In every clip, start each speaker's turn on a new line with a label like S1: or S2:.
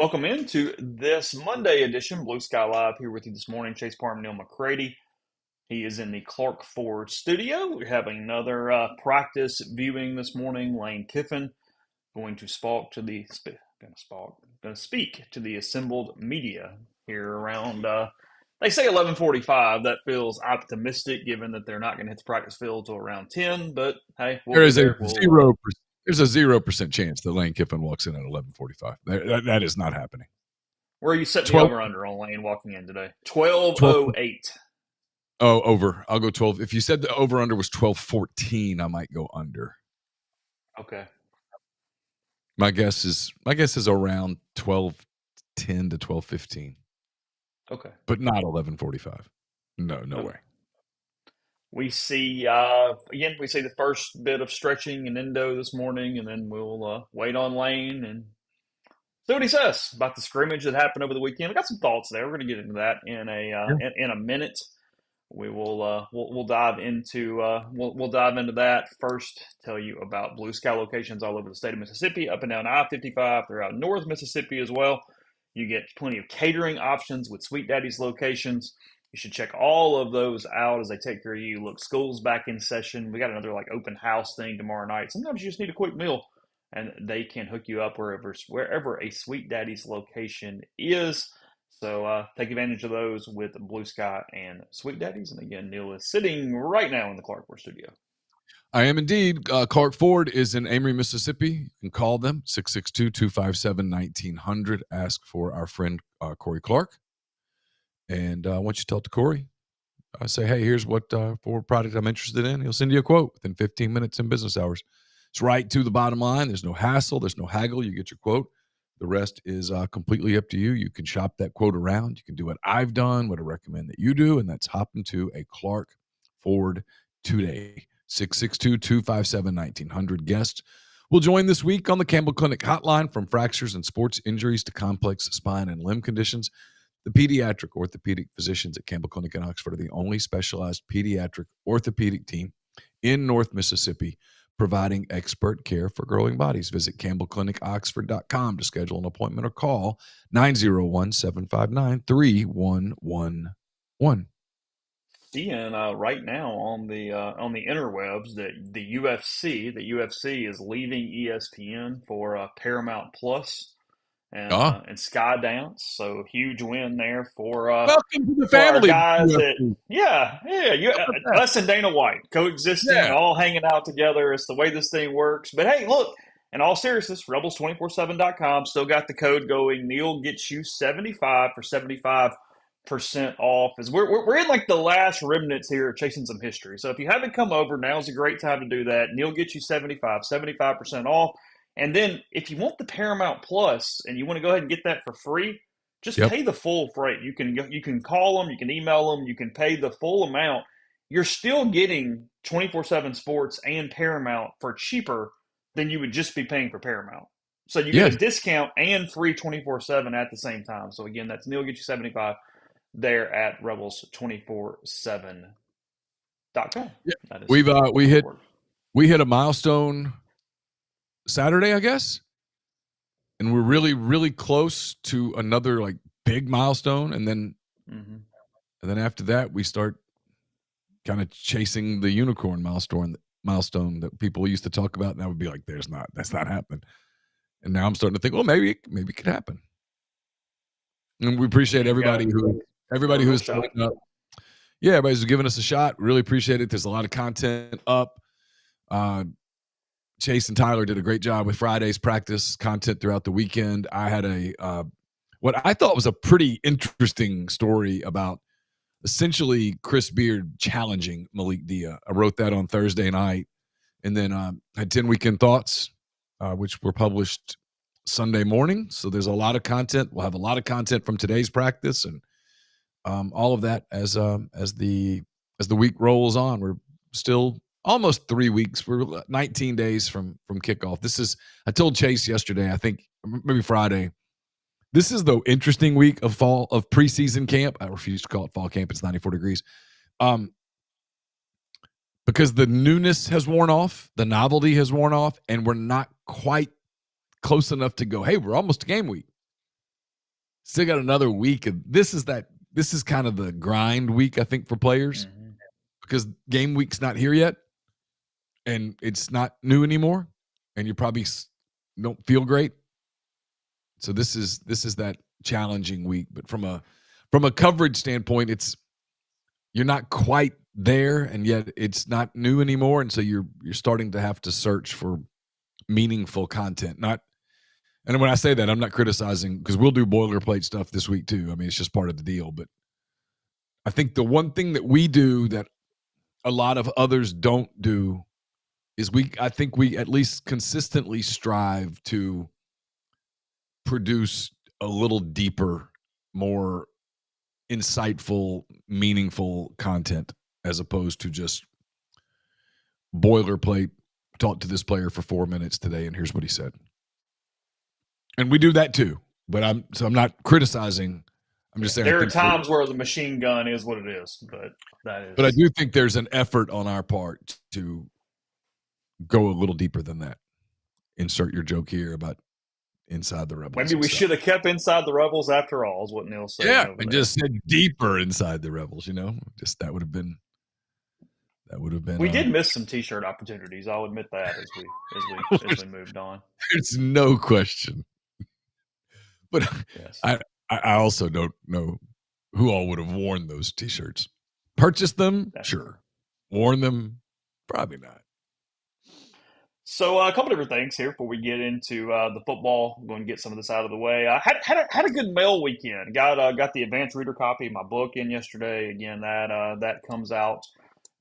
S1: Welcome into this Monday edition, Blue Sky Live, here with you this morning. Chase Parham and Neal McCready. He is in the Clark Ford studio. We're having another practice viewing this morning. Lane Kiffin going to speak to the assembled media here around. They say 11:45. That feels optimistic, given that they're not going to hit the practice field till around 10. But hey, we'll
S2: There
S1: be
S2: is a
S1: there.
S2: zero. There's a 0% chance that Lane Kiffin walks in at 11:45. That is not happening.
S1: Where are you setting
S2: 12,
S1: the over under on Lane walking in today?
S2: 12.
S1: 12:08.
S2: Oh, over. I'll go 12. If you said the over under was 12:14, I might go under.
S1: Okay.
S2: My guess is around 12:10 to 12:15.
S1: Okay.
S2: But not 11:45. No way.
S1: We see the first bit of stretching and endo this morning, and then we'll wait on Lane and see what he says about the scrimmage that happened over the weekend. I got some thoughts there. We're going to get into that in a minute. We will we'll dive into we'll dive into that first. Tell you about Blue Sky locations all over the state of Mississippi, up and down I-55 throughout North Mississippi as well. You get plenty of catering options with Sweet Daddy's locations. You should check all of those out as they take care of you. Look, school's back in session. We got another open house thing tomorrow night. Sometimes you just need a quick meal, and they can hook you up wherever a Sweet Daddy's location is. So take advantage of those with Blue Sky and Sweet Daddies. And again, Neal is sitting right now in the Clark Ford studio.
S2: I am indeed. Clark Ford is in Amory, Mississippi. You can call them 662-257-1900. Ask for our friend Corey Clark. And once you talk to Corey, say, hey, here's what Ford product I'm interested in. He'll send you a quote within 15 minutes in business hours. It's right to the bottom line. There's no hassle. There's no haggle. You get your quote. The rest is completely up to you. You can shop that quote around. You can do what I've done, what I recommend that you do, and that's hop into a Clark Ford today. 662-257-1900. Guests will join this week on the Campbell Clinic hotline, from fractures and sports injuries to complex spine and limb conditions. The pediatric orthopedic physicians at Campbell Clinic in Oxford are the only specialized pediatric orthopedic team in North Mississippi, providing expert care for growing bodies. Visit campbellclinicoxford.com to schedule an appointment or call 901-759-3111.
S1: Seeing right now on the interwebs that the UFC is leaving ESPN for Paramount Plus and Skydance. So huge win there for
S2: welcome to the
S1: for our
S2: family.
S1: guys us and Dana White coexisting, all hanging out together. It's the way this thing works. But hey, look, in all seriousness, rebels247.com still got the code going. Neal gets you 75 for 75% off. As we're in the last remnants here of chasing some history. So if you haven't come over, now's a great time to do that. Neal gets you 75% off. And then if you want the Paramount Plus and you want to go ahead and get that for free, just pay the full freight. You can call them, you can email them, you can pay the full amount. You're still getting 24/7 Sports and Paramount for cheaper than you would just be paying for Paramount. So you get a discount and free 24/7 at the same time. So again, that's Neal get you 75 there at rebels247.com.
S2: Yeah. We hit a milestone Saturday, I guess. And we're really, really close to another big milestone. And then after that, we start kind of chasing the unicorn milestone that people used to talk about. And I would be like, that's not happening. And now I'm starting to think, well, maybe it could happen. And we appreciate everybody who's showing up. Yeah, everybody's giving us a shot. Really appreciate it. There's a lot of content up. Chase and Tyler did a great job with Friday's practice content throughout the weekend. I had what I thought was a pretty interesting story about essentially Chris Beard challenging Malik Dia. I wrote that on Thursday night, and then had 10 weekend thoughts, which were published Sunday morning. So there's a lot of content. We'll have a lot of content from today's practice and all of that as the week rolls on. We're still almost 3 weeks. We're 19 days from kickoff. I told Chase yesterday, I think maybe Friday, this is the interesting week of preseason camp. I refuse to call it fall camp. It's 94 degrees. Because the newness has worn off, the novelty has worn off, and we're not quite close enough to go, hey, we're almost to game week. Still got another week. This is kind of the grind week, I think, for players
S1: Mm-hmm.
S2: because game week's not here yet, and it's not new anymore, and you probably don't feel great. So this is that challenging week. But from a coverage standpoint, you're not quite there, and yet it's not new anymore, and so you're starting to have to search for meaningful content. And when I say that, I'm not criticizing because we'll do boilerplate stuff this week too. I mean, it's just part of the deal. But I think the one thing that we do that a lot of others don't do is I think we at least consistently strive to produce a little deeper, more insightful, meaningful content as opposed to just boilerplate. Talk to this player for 4 minutes today, and here's what he said. And we do that too. But I'm not criticizing. I'm just saying
S1: There are times where the machine gun is what it is, but that is.
S2: But I do think there's an effort on our part to go a little deeper than that. Insert your joke here about inside the Rebels.
S1: Maybe we should have kept inside the Rebels after all, is what Neil's saying.
S2: Yeah,
S1: over
S2: and
S1: there.
S2: just said deeper inside the Rebels. Just that would have been.
S1: We did miss some T-shirt opportunities. I'll admit that as we moved on.
S2: There's no question. But
S1: yes.
S2: I also don't know who all would have worn those T-shirts. Purchased them, sure. Worn them, probably not.
S1: So a couple different things here before we get into the football. I'm going to get some of this out of the way. I had a good mail weekend. Got the advanced reader copy of my book in yesterday. Again, that comes out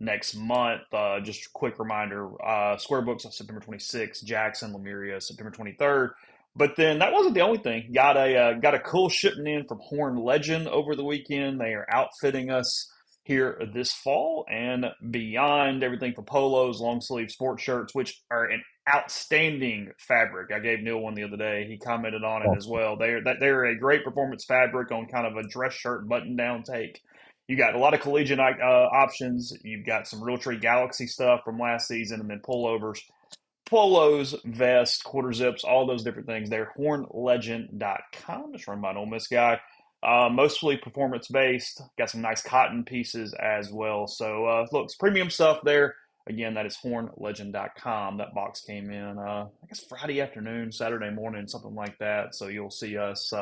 S1: next month. Just a quick reminder: Square Books on September 26th, Jackson, Lemuria, September 23rd. But then that wasn't the only thing. Got a cool shipment in from Horn Legend over the weekend. They are outfitting us here this fall and beyond. Everything from polos, long sleeve sports shirts, which are an outstanding fabric. I gave Neil one the other day. He commented on it as well. They're a great performance fabric on kind of a dress shirt button down take. You got a lot of collegiate options. You've got some Realtree Galaxy stuff from last season, and then polos, vests, quarter zips, all those different things. They're hornlegend.com. Just run by an Ole Miss guy. Mostly performance based. Got some nice cotton pieces as well. So, look, it's premium stuff there. Again, that is hornlegend.com. That box came in, I guess, Friday afternoon, Saturday morning, something like that. So you'll see us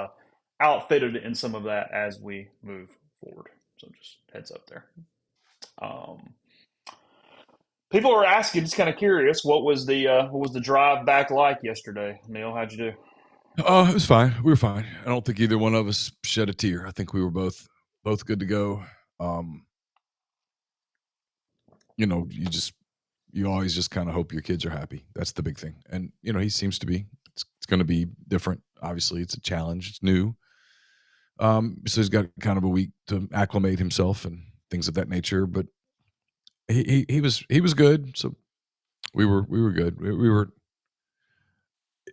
S1: outfitted in some of that as we move forward. So just heads up there. People are asking, just kind of curious, what was the drive back like yesterday? Neil, how'd you do?
S2: Oh, it was fine. We were fine. I don't think either one of us shed a tear. I think we were both good to go. You always just kind of hope your kids are happy. That's the big thing. And he seems to be. It's going to be different. Obviously, it's a challenge. It's new. So he's got kind of a week to acclimate himself and things of that nature. But he was good. So we were good.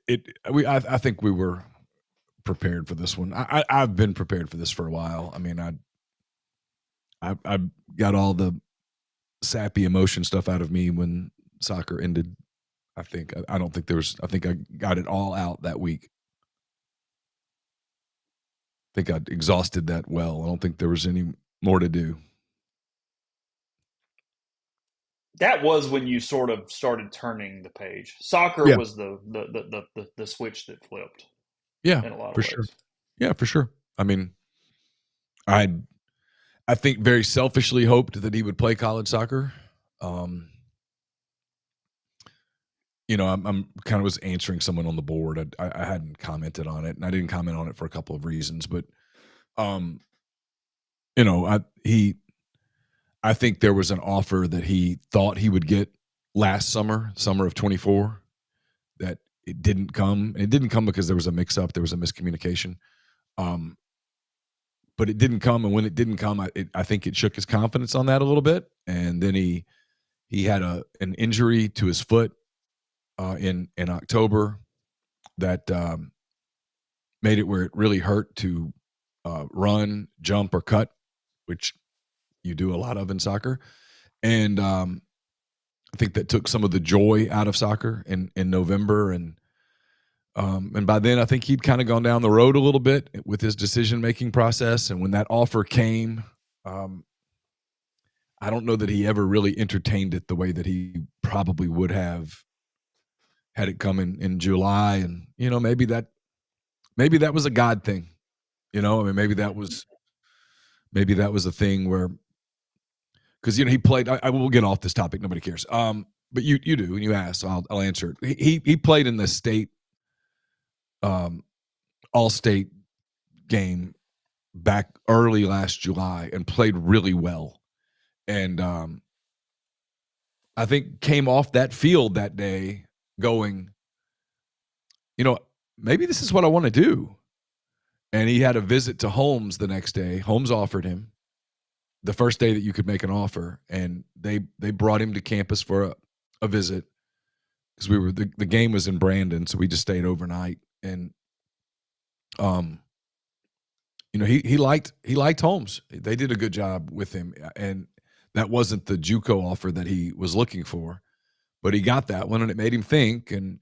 S2: I think we were prepared for this one. I've been prepared for this for a while. I mean, I got all the sappy emotion stuff out of me when soccer ended. I think I got it all out that week. I think I exhausted that well. I don't think there was any more to do.
S1: That was when you sort of started turning the page. Soccer was the switch that flipped.
S2: Yeah,
S1: in a lot of
S2: for
S1: ways.
S2: Sure. Yeah, for sure. I mean, I think very selfishly hoped that he would play college soccer. I'm kind of was answering someone on the board. I hadn't commented on it, and I didn't comment on it for a couple of reasons. But, I think there was an offer that he thought he would get last summer of 24, that it didn't come. And it didn't come because there was a mix-up, there was a miscommunication. But it didn't come, and when it didn't come, I think it shook his confidence on that a little bit. And then he had an injury to his foot in October that made it where it really hurt to run, jump, or cut, which you do a lot of in soccer. And I think that took some of the joy out of soccer in November. And And by then, I think he'd kind of gone down the road a little bit with his decision-making process. And when that offer came, I don't know that he ever really entertained it the way that he probably would have had it come in July. And, maybe that was a God thing. I mean, maybe that was a thing where, because he played. I will get off this topic. Nobody cares. But you do, and you asked, so I'll answer it. He played in the state, all state game back early last July and played really well, and I think came off that field that day going, maybe this is what I want to do. And he had a visit to Holmes the next day. Holmes offered him the first day that you could make an offer, and they brought him to campus for a visit because the game was in Brandon, so we just stayed overnight. And he liked Holmes. They did a good job with him, and that wasn't the JUCO offer that he was looking for, but he got that one, and it made him think. And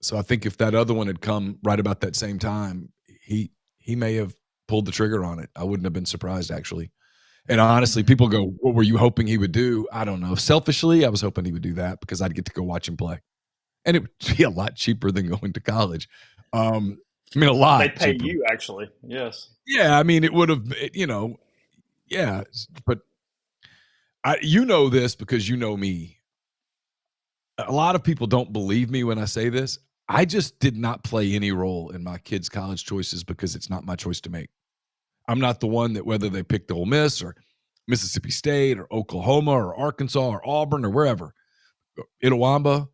S2: so I think if that other one had come right about that same time, he may have pulled the trigger on it. I wouldn't have been surprised, actually. And honestly, people go, what were you hoping he would do? I don't know. Selfishly, I was hoping he would do that because I'd get to go watch him play. And it would be a lot cheaper than going to college. I mean, a lot
S1: They pay
S2: cheaper.
S1: you, actually. Yes.
S2: Yeah, I mean, it would have, yeah. But this because you know me. A lot of people don't believe me when I say this. I just did not play any role in my kids' college choices because it's not my choice to make. I'm not the one that, whether they picked Ole Miss or Mississippi State or Oklahoma or Arkansas or Auburn or wherever, Itawamba,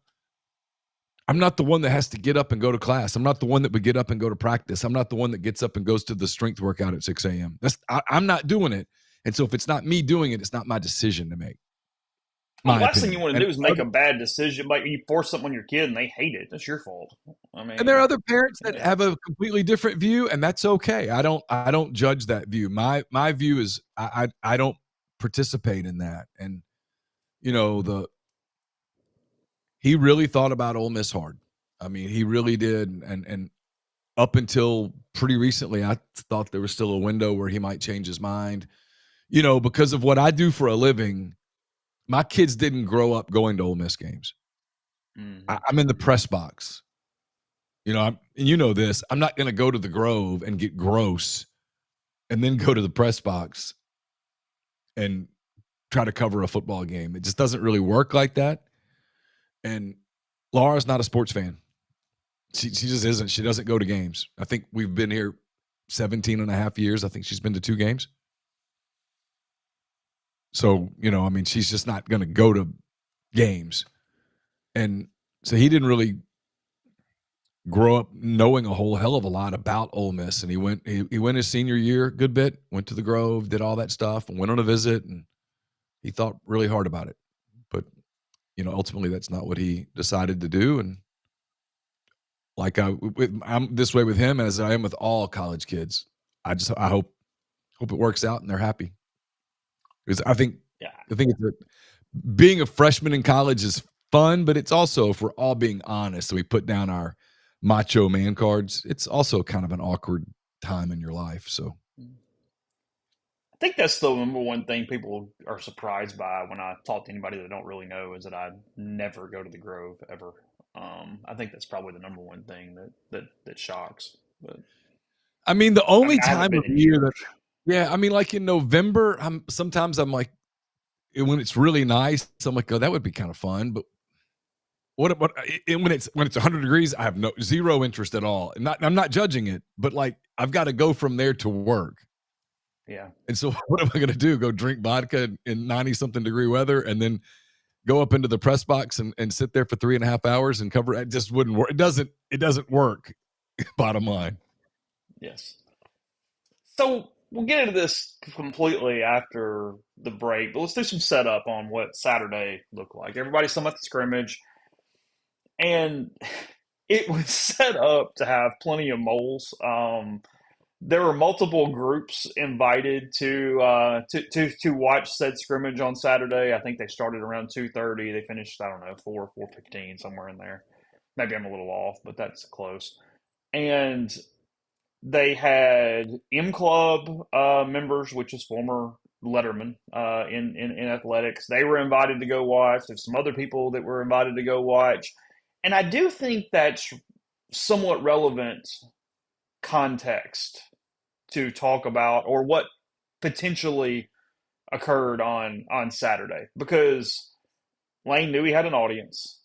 S2: I'm not the one that has to get up and go to class. I'm not the one that would get up and go to practice. I'm not the one that gets up and goes to the strength workout at 6 a.m. I'm not doing it. And so if it's not me doing it, it's not my decision to make.
S1: Well, the last thing you want to do is make a bad decision. Like, you force something on your kid and they hate it. That's your fault. I mean,
S2: and there are other parents that have a completely different view, and that's okay. I don't judge that view. My view is I don't participate in that. And he really thought about Ole Miss hard. I mean, he really did. And up until pretty recently, I thought there was still a window where he might change his mind. Because of what I do for a living, my kids didn't grow up going to Ole Miss games. I'm in the press box. This. I'm not going to go to the Grove and get gross and then go to the press box and try to cover a football game. It just doesn't really work like that. And Laura's not a sports fan. She just isn't. She doesn't go to games. I think we've been here 17 and a half years. I think she's been to 2 games. So, I mean, she's just not going to go to games. And so he didn't really grow up knowing a whole hell of a lot about Ole Miss. And he went his senior year a good bit, went to the Grove, did all that stuff, and went on a visit. And he thought really hard about it. But, ultimately that's not what he decided to do. And like I'm this way with him as I am with all college kids. I hope it works out and they're happy. Because I think it's being a freshman in college is fun, but it's also, if we're all being honest, so we put down our macho man cards, it's also kind of an awkward time in your life. So
S1: I think that's the number one thing people are surprised by when I talk to anybody that don't really know, is that I never go to the Grove ever. I think that's probably the number one thing that shocks. But
S2: I mean, the only
S1: I haven't
S2: time
S1: been
S2: of
S1: in
S2: year
S1: years.
S2: I mean, like in November, sometimes I'm like, when it's really nice, I'm like, oh, that would be kind of fun. But what when it's 100 degrees, I have zero interest at all. And I'm not judging it, but like I've got to go from there to work.
S1: Yeah.
S2: And so what am I going to do? Go drink vodka in 90 something degree weather and then go up into the press box and sit there for 3.5 hours and cover? It just wouldn't work. It doesn't work. Bottom line.
S1: Yes. So we'll get into this completely after the break, but let's do some setup on what Saturday looked like. Everybody's talking about the scrimmage, and it was set up to have plenty of moles. There were multiple groups invited to watch said scrimmage on Saturday. I think they started around 2:30. They finished, I don't know, 4:15, somewhere in there. Maybe I'm a little off, but that's close. And they had M Club members, which is former letterman in athletics. They were invited to go watch. There's some other people that were invited to go watch. And I do think that's somewhat relevant context to talk about, or what potentially occurred on Saturday, because Lane knew he had an audience.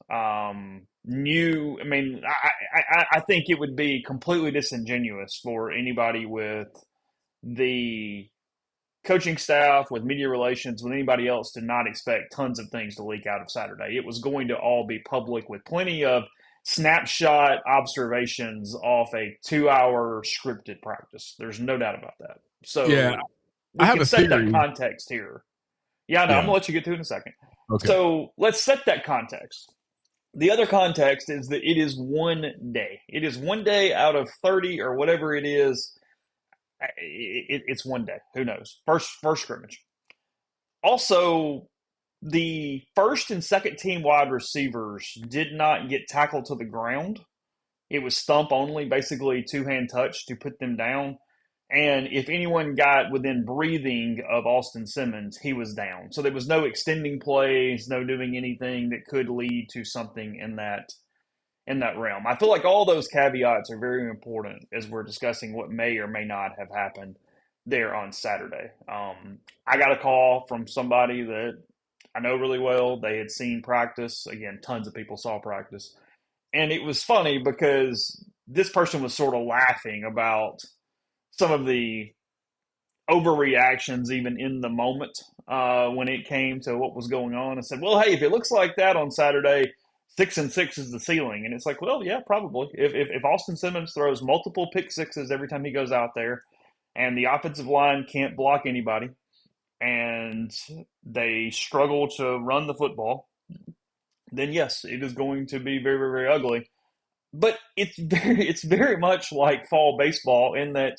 S1: Knew, I mean, I think it would be completely disingenuous for anybody with the coaching staff, with media relations, with anybody else to not expect tons of things to leak out of Saturday. It was going to all be public with plenty of snapshot observations off a 2-hour scripted practice. There's no doubt about that.
S2: Yeah,
S1: So
S2: I
S1: we
S2: have
S1: can
S2: a
S1: set that
S2: theory.
S1: context here. Yeah, no, I'm
S2: Yeah.
S1: gonna let you get to it in a second.
S2: Okay.
S1: So let's set that context. The other context is that it is one day. It is one day out of 30 or whatever it is. It's one day. Who knows? First scrimmage. Also, the first and second team wide receivers did not get tackled to the ground. It was stump only, basically two-hand touch to put them down. And if anyone got within breathing of Austin Simmons, he was down. So there was no extending plays, no doing anything that could lead to something in that realm. I feel like all those caveats are very important as we're discussing what may or may not have happened there on Saturday. I got a call from somebody that I know really well. They had seen practice. Again, tons of people saw practice. And it was funny because this person was sort of laughing about some of the overreactions even in the moment when it came to what was going on, and said, well, hey, if it looks like that on Saturday, 6-6 is the ceiling. And it's like, well, yeah, probably. If Austin Simmons throws multiple pick sixes every time he goes out there, and the offensive line can't block anybody, and they struggle to run the football, then yes, it is going to be very, very, very ugly. But it's very much like fall baseball in that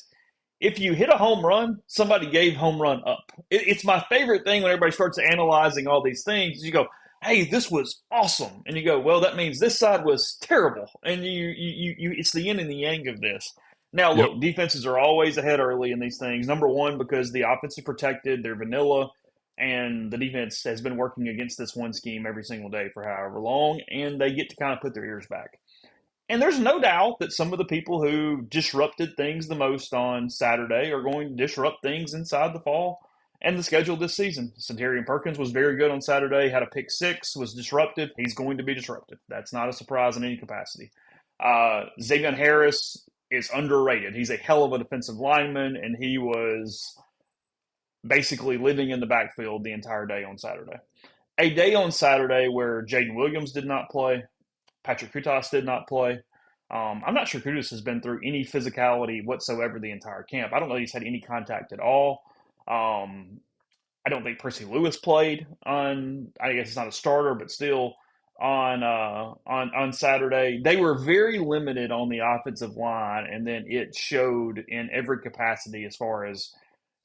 S1: if you hit a home run, somebody gave home run up. It's my favorite thing when everybody starts analyzing all these things. You go, hey, this was awesome. And you go, well, that means this side was terrible. And it's the yin and the yang of this. Now,
S2: Yep.
S1: look, defenses are always ahead early in these things. Number one, because the offense is protected, they're vanilla, and the defense has been working against this one scheme every single day for however long, and they get to kind of put their ears back. And there's no doubt that some of the people who disrupted things the most on Saturday are going to disrupt things inside the fall and the schedule this season. Centurion Perkins was very good on Saturday, had a pick six, was disruptive. He's going to be disruptive. That's not a surprise in any capacity. Xavier Harris is underrated. He's a hell of a defensive lineman, and he was basically living in the backfield the entire day on Saturday. A day on Saturday where Jaden Williams did not play, Patrick Kutas did not play. I'm not sure Kutas has been through any physicality whatsoever the entire camp. I don't know if he's had any contact at all. I don't think Percy Lewis played on. I guess it's not a starter, but still on Saturday. They were very limited on the offensive line, and then it showed in every capacity as far as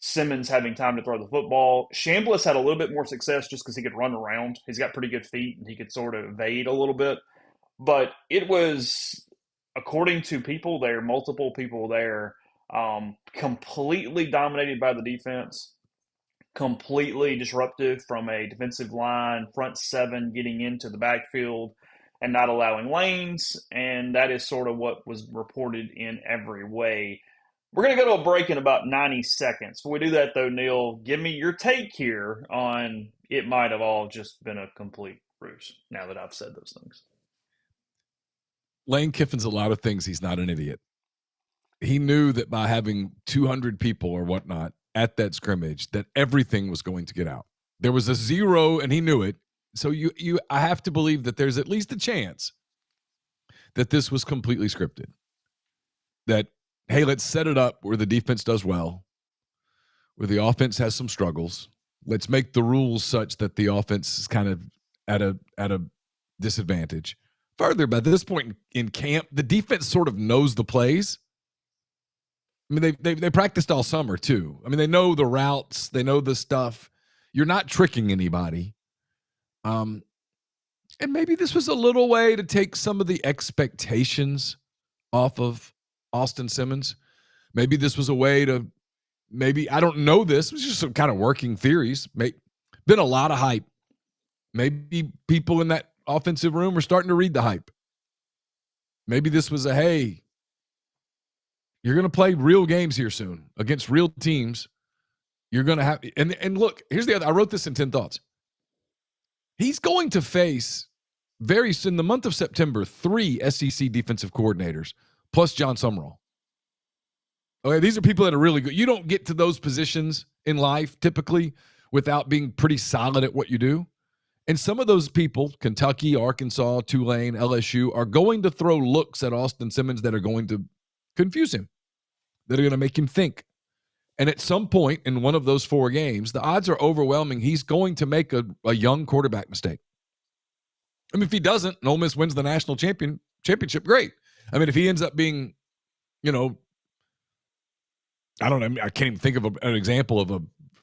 S1: Simmons having time to throw the football. Chambliss had a little bit more success just because he could run around. He's got pretty good feet, and he could sort of evade a little bit. But it was, according to people there, multiple people there, completely dominated by the defense, completely disruptive from a defensive line, front seven getting into the backfield and not allowing lanes. And that is sort of what was reported in every way. We're going to go to a break in about 90 seconds. Before we do that, though, Neil, give me your take here on it might have all just been a complete ruse now that I've said those things.
S2: Lane Kiffin's a lot of things. He's not an idiot. He knew that by having 200 people or whatnot at that scrimmage, that everything was going to get out. There was a zero, and he knew it. So I have to believe that there's at least a chance that this was completely scripted. That, hey, let's set it up where the defense does well, where the offense has some struggles. Let's make the rules such that the offense is kind of at a disadvantage. Further, by this point in camp, the defense sort of knows the plays. I mean, they practiced all summer too. I mean, they know the routes, they know the stuff. You're not tricking anybody. And maybe this was a little way to take some of the expectations off of Austin Simmons. Maybe this was a way to I don't know this. It was just some kind of working theories. Been a lot of hype. Maybe people in that offensive room are starting to read the hype. Maybe this was hey, you're going to play real games here soon against real teams. You're going to have, and look, here's the other, I wrote this in 10 thoughts. He's going to face very soon, the month of September, 3 SEC defensive coordinators plus John Summerall. Okay, these are people that are really good. You don't get to those positions in life typically without being pretty solid at what you do. And some of those people, Kentucky, Arkansas, Tulane, LSU, are going to throw looks at Austin Simmons that are going to confuse him, that are going to make him think. And at some point in one of those 4 games, the odds are overwhelming. He's going to make a young quarterback mistake. I mean, if he doesn't, and Ole Miss wins the national championship, great. I mean, if he ends up being, I don't know. I can't even think of an example of a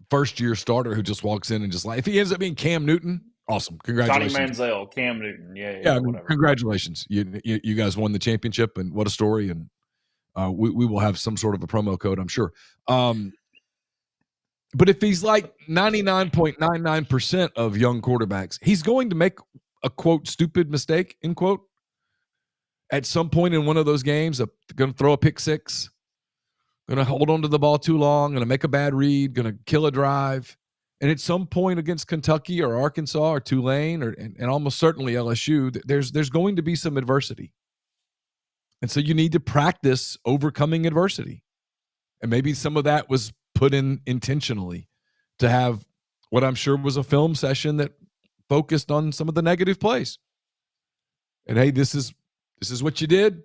S2: first-year starter who just walks in and just if he ends up being Cam Newton, awesome. Congratulations.
S1: Johnny Manziel, Cam Newton.
S2: Yeah, whatever. Congratulations. You guys won the championship, and what a story. And we will have some sort of a promo code, I'm sure. But if he's like 99.99% of young quarterbacks, he's going to make a, quote, stupid mistake, end quote, at some point in one of those games, going to throw a pick six, going to hold on to the ball too long, going to make a bad read, going to kill a drive. And at some point against Kentucky or Arkansas or Tulane and almost certainly LSU, there's going to be some adversity. And so you need to practice overcoming adversity. And maybe some of that was put in intentionally to have what I'm sure was a film session that focused on some of the negative plays. And hey, this is what you did.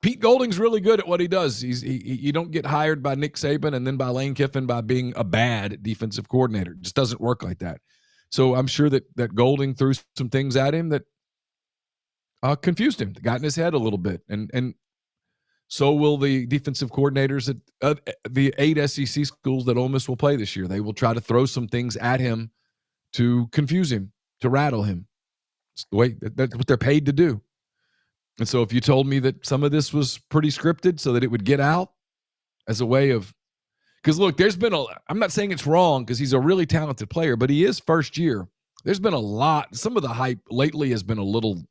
S2: Pete Golding's really good at what he does. You don't get hired by Nick Saban and then by Lane Kiffin by being a bad defensive coordinator. It just doesn't work like that. So I'm sure that Golding threw some things at him that confused him, got in his head a little bit. And so will the defensive coordinators at the 8 SEC schools that Ole Miss will play this year. They will try to throw some things at him to confuse him, to rattle him. It's the way that's what they're paid to do. And so if you told me that some of this was pretty scripted so that it would get out as a way of – because, look, I'm not saying it's wrong because he's a really talented player, but he is first year. There's been a lot – some of the hype lately has been a little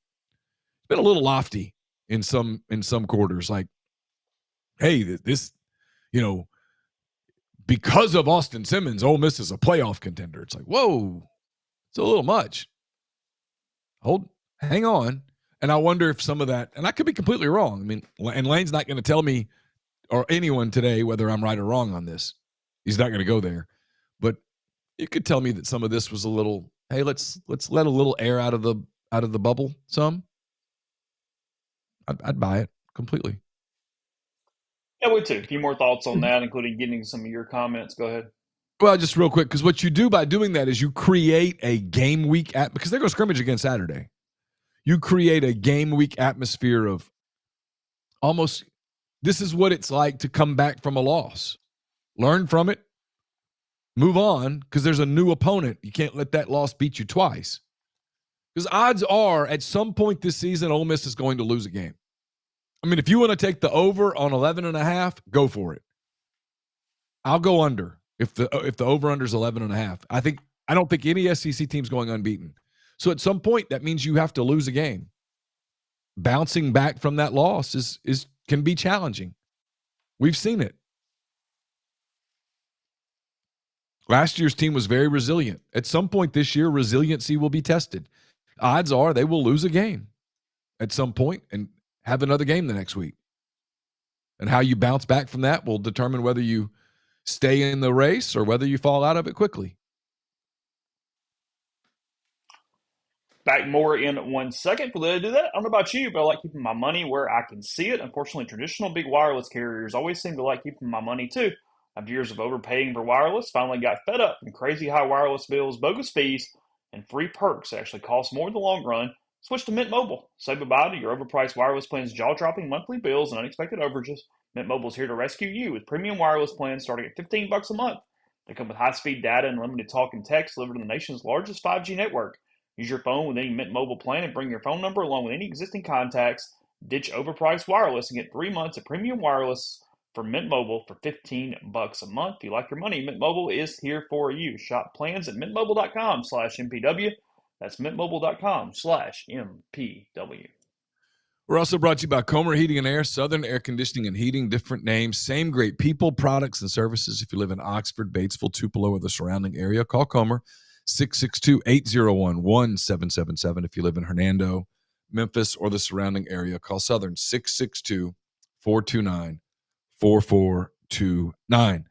S2: lofty in some quarters. Like, hey, this, because of Austin Simmons, Ole Miss is a playoff contender. It's like, whoa, it's a little much. Hang on. And I wonder if some of that, and I could be completely wrong. I mean, and Lane's not going to tell me or anyone today whether I'm right or wrong on this. He's not going to go there. But you could tell me that some of this was a little, hey, let's let a little air out of the bubble some. I'd buy it completely.
S1: Yeah, would too. A few more thoughts on that, including getting some of your comments. Go ahead.
S2: Well, just real quick, because what you do by doing that is you create a game week because they're going to scrimmage again Saturday. You create a game week atmosphere of almost this is what it's like to come back from a loss. Learn from it, move on, because there's a new opponent. You can't let that loss beat you twice. Because odds are at some point this season, Ole Miss is going to lose a game. I mean, if you want to take the over on 11.5, go for it. I'll go under if the over-under is 11.5. I don't think any SEC team's going unbeaten. So at some point, that means you have to lose a game. Bouncing back from that loss can be challenging. We've seen it. Last year's team was very resilient. At some point this year, resiliency will be tested. Odds are they will lose a game at some point and have another game the next week. And how you bounce back from that will determine whether you stay in the race or whether you fall out of it quickly.
S1: Back more in 1 second. For to do that, I don't know about you, but I like keeping my money where I can see it. Unfortunately, traditional big wireless carriers always seem to like keeping my money too. After years of overpaying for wireless, finally got fed up from crazy high wireless bills, bogus fees, and free perks that actually cost more in the long run. Switch to Mint Mobile. Say goodbye to your overpriced wireless plans, jaw-dropping monthly bills, and unexpected overages. Mint Mobile is here to rescue you with premium wireless plans starting at $15 a month. They come with high-speed data and unlimited talk and text delivered to the nation's largest 5G network. Use your phone with any Mint Mobile plan and bring your phone number along with any existing contacts. Ditch overpriced wireless and get 3 months of premium wireless for Mint Mobile for $15 a month. If you like your money, Mint Mobile is here for you. Shop plans at mintmobile.com/MPW. That's mintmobile.com/MPW.
S2: We're also brought to you by Comer Heating and Air, Southern Air Conditioning and Heating, different names, same great people, products, and services. If you live in Oxford, Batesville, Tupelo, or the surrounding area, call Comer, 662-801-1777. If you live in Hernando, Memphis, or the surrounding area, call Southern, 662-429-4429.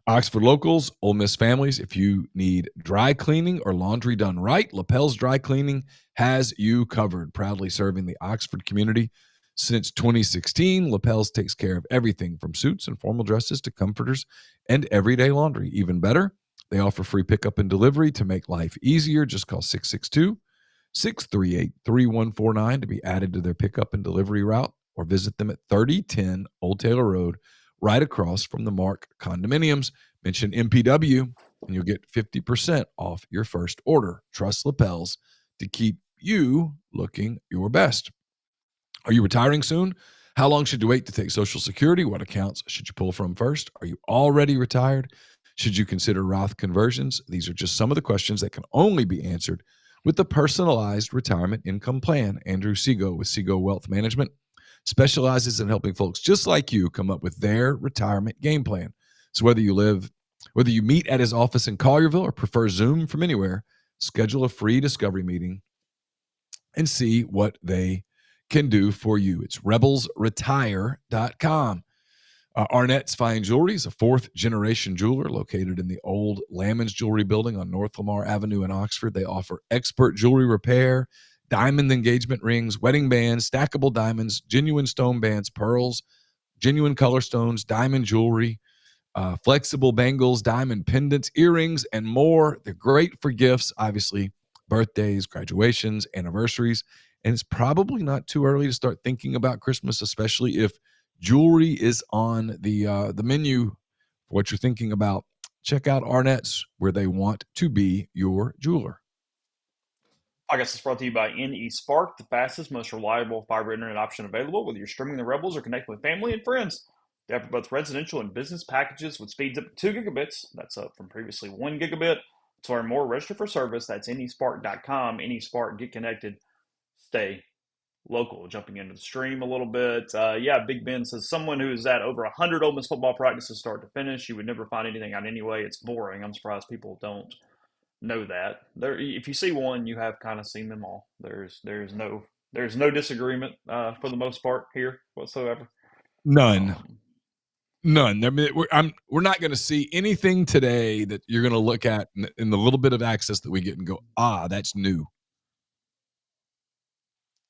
S2: Oxford locals, Ole Miss families, if you need dry cleaning or laundry done right, Lapel's Dry Cleaning has you covered. Proudly serving the Oxford community since 2016, Lapel's takes care of everything from suits and formal dresses to comforters and everyday laundry. Even better, they offer free pickup and delivery to make life easier. Just call 662-638-3149 to be added to their pickup and delivery route, or visit them at 3010 Old Taylor Road, right across from the Mark Condominiums. Mention MPW and you'll get 50% off your first order. Trust Lapels to keep you looking your best. Are you retiring soon? How long should you wait to take Social Security? What accounts should you pull from first? Are you already retired? Should you consider Roth conversions? These are just some of the questions that can only be answered with the personalized retirement income plan. Andrew Seago with Seago Wealth Management specializes in helping folks just like you come up with their retirement game plan. So whether you meet at his office in Collierville or prefer Zoom from anywhere, schedule a free discovery meeting and see what they can do for you. It's rebelsretire.com. Arnett's Fine Jewelry is a fourth-generation jeweler located in the old Lamons Jewelry Building on North Lamar Avenue in Oxford. They offer expert jewelry repair, diamond engagement rings, wedding bands, stackable diamonds, genuine stone bands, pearls, genuine color stones, diamond jewelry, flexible bangles, diamond pendants, earrings, and more. They're great for gifts, obviously, birthdays, graduations, anniversaries, and it's probably not too early to start thinking about Christmas, especially if jewelry is on the menu for what you're thinking about. Check out Arnett's, where they want to be your jeweler.
S1: I guess it's brought to you by NeSpark, the fastest, most reliable fiber internet option available, whether you're streaming the Rebels or connecting with family and friends. They offer both residential and business packages with speeds up to 2 gigabits. That's up from previously 1 gigabit. To learn more, register for service. That's nespark.com. NeSpark, get connected, stay local. Jumping into the stream a little bit. Big Ben says, someone who is at over 100 Ole Miss football practices start to finish, you would never find anything out anyway. It's boring. I'm surprised people don't know that. If you see one, you have kind of seen them all. There's no disagreement for the most part here whatsoever.
S2: None. I mean, we're not going to see anything today that you're going to look at in the little bit of access that we get and go, that's new.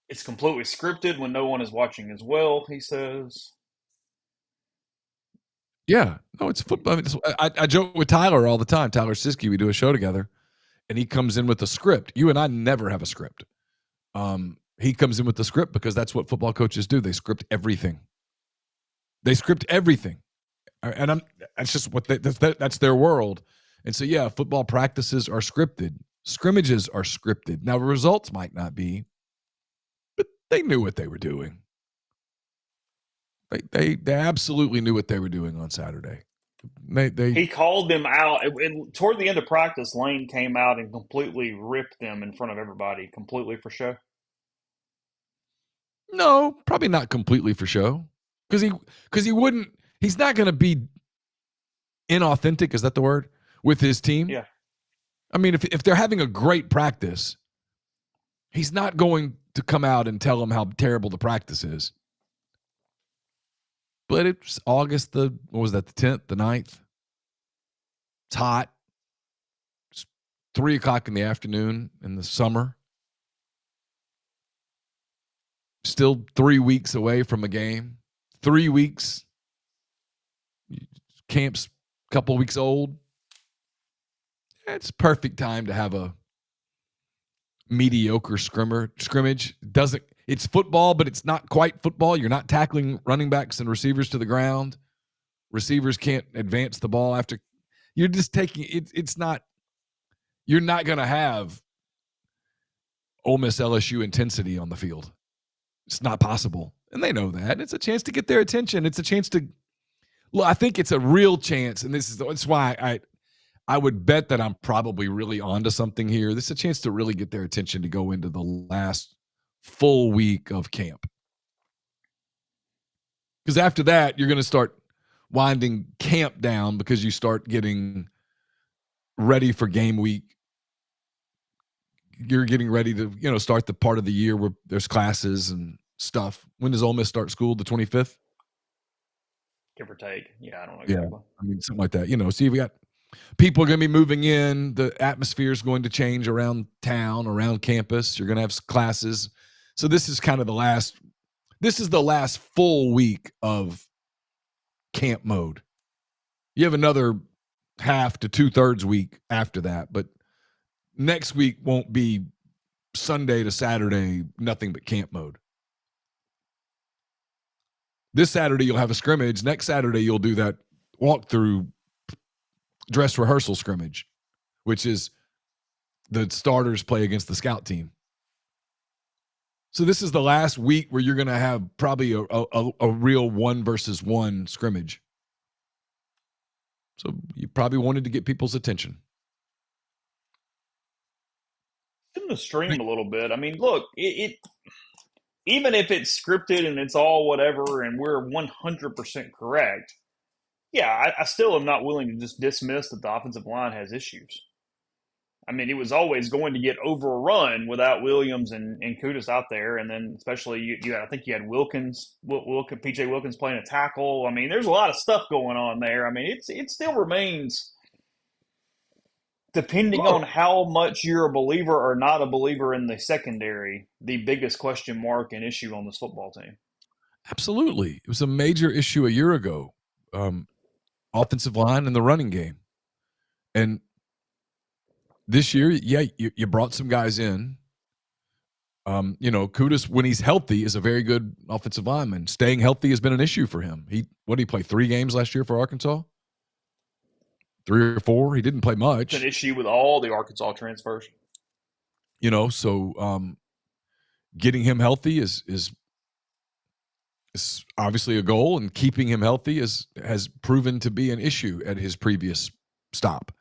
S1: It's completely scripted when no one is watching as well, he says.
S2: Yeah, no, it's football. I mean, I joke with Tyler all the time. Tyler Siskey, we do a show together, and he comes in with a script. You and I never have a script. He comes in with the script because that's what football coaches do. They script everything. And that's just what that's their world. And so, yeah, football practices are scripted. Scrimmages are scripted. Now, results might not be, but they knew what they were doing. They absolutely knew what they were doing on Saturday.
S1: He called them out. Toward the end of practice, Lane came out and completely ripped them in front of everybody, completely for show.
S2: No, probably not completely for show, because he wouldn't. He's not going to be inauthentic. Is that the word? With his team?
S1: Yeah.
S2: I mean, if they're having a great practice, he's not going to come out and tell them how terrible the practice is. But it's August the 10th, the 9th. It's hot. It's 3 o'clock in the afternoon in the summer. Still 3 weeks away from a game. 3 weeks. Camp's a couple weeks old. It's perfect time to have a mediocre scrimmage. It's football, but it's not quite football. You're not tackling running backs and receivers to the ground. Receivers can't advance the ball after. You're just taking it. It's not. You're not going to have Ole Miss LSU intensity on the field. It's not possible. And they know that. It's a chance to get their attention. It's a chance to – well, I think it's a real chance, and that's why I would bet that I'm probably really onto something here. This is a chance to really get their attention to go into the last full week of camp. Because after that, you're going to start winding camp down because you start getting ready for game week. You're getting ready to, start the part of the year where there's classes and stuff. When does Ole Miss start school? The 25th?
S1: Give or take. Yeah, I don't know exactly.
S2: Yeah, I mean, something like that. See, we got people are going to be moving in. The atmosphere is going to change around town, around campus. You're going to have classes. So this is kind of the last full week of camp mode. You have another half to 2/3 week after that, but next week won't be Sunday to Saturday, nothing but camp mode. This Saturday, you'll have a scrimmage. Next Saturday, you'll do that walkthrough dress rehearsal scrimmage, which is the starters play against the scout team. So this is the last week where you're going to have probably a real 1-versus-1 scrimmage. So you probably wanted to get people's attention.
S1: In the stream a little bit. I mean, look, it even if it's scripted and it's all whatever and we're 100% correct, yeah, I still am not willing to just dismiss that the offensive line has issues. I mean, it was always going to get overrun without Williams and Kudus out there, and then especially I think you had PJ Wilkins playing a tackle. I mean, there's a lot of stuff going on there. I mean, it still remains, depending on how much you're a believer or not a believer in the secondary, the biggest question mark and issue on this football team.
S2: Absolutely, it was a major issue a year ago. Offensive line and the running game, and this year, yeah, you brought some guys in. Kudus, when he's healthy, is a very good offensive lineman. Staying healthy has been an issue for him. What did he play, 3 games last year for Arkansas? 3 or 4? He didn't play much.
S1: It's an issue with all the Arkansas transfers.
S2: So getting him healthy is obviously a goal, and keeping him healthy has proven to be an issue at his previous stop.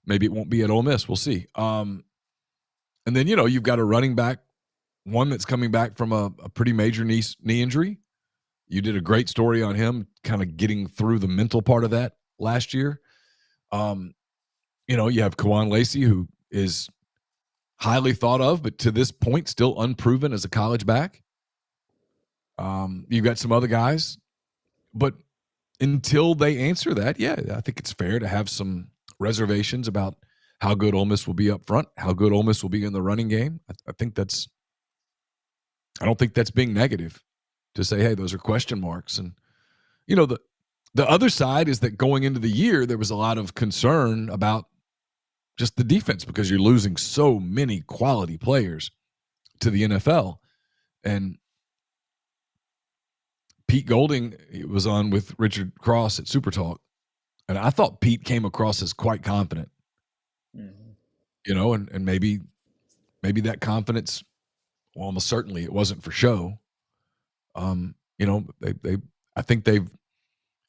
S2: Maybe it won't be at Ole Miss. We'll see. And then, you've got a running back, one that's coming back from a pretty major knee injury. You did a great story on him, kind of getting through the mental part of that last year. You have Kawan Lacey, who is highly thought of, but to this point still unproven as a college back. You've got some other guys, but until they answer that, yeah, I think it's fair to have some reservations about how good Ole Miss will be up front, how good Ole Miss will be in the running game. I don't think that's being negative to say, hey, those are question marks. And, the other side is that going into the year, there was a lot of concern about just the defense because you're losing so many quality players to the NFL. And Pete Golding was on with Richard Cross at Super Talk, and I thought Pete came across as quite confident. Mm-hmm. And maybe that confidence, well, almost certainly it wasn't for show. I think they've,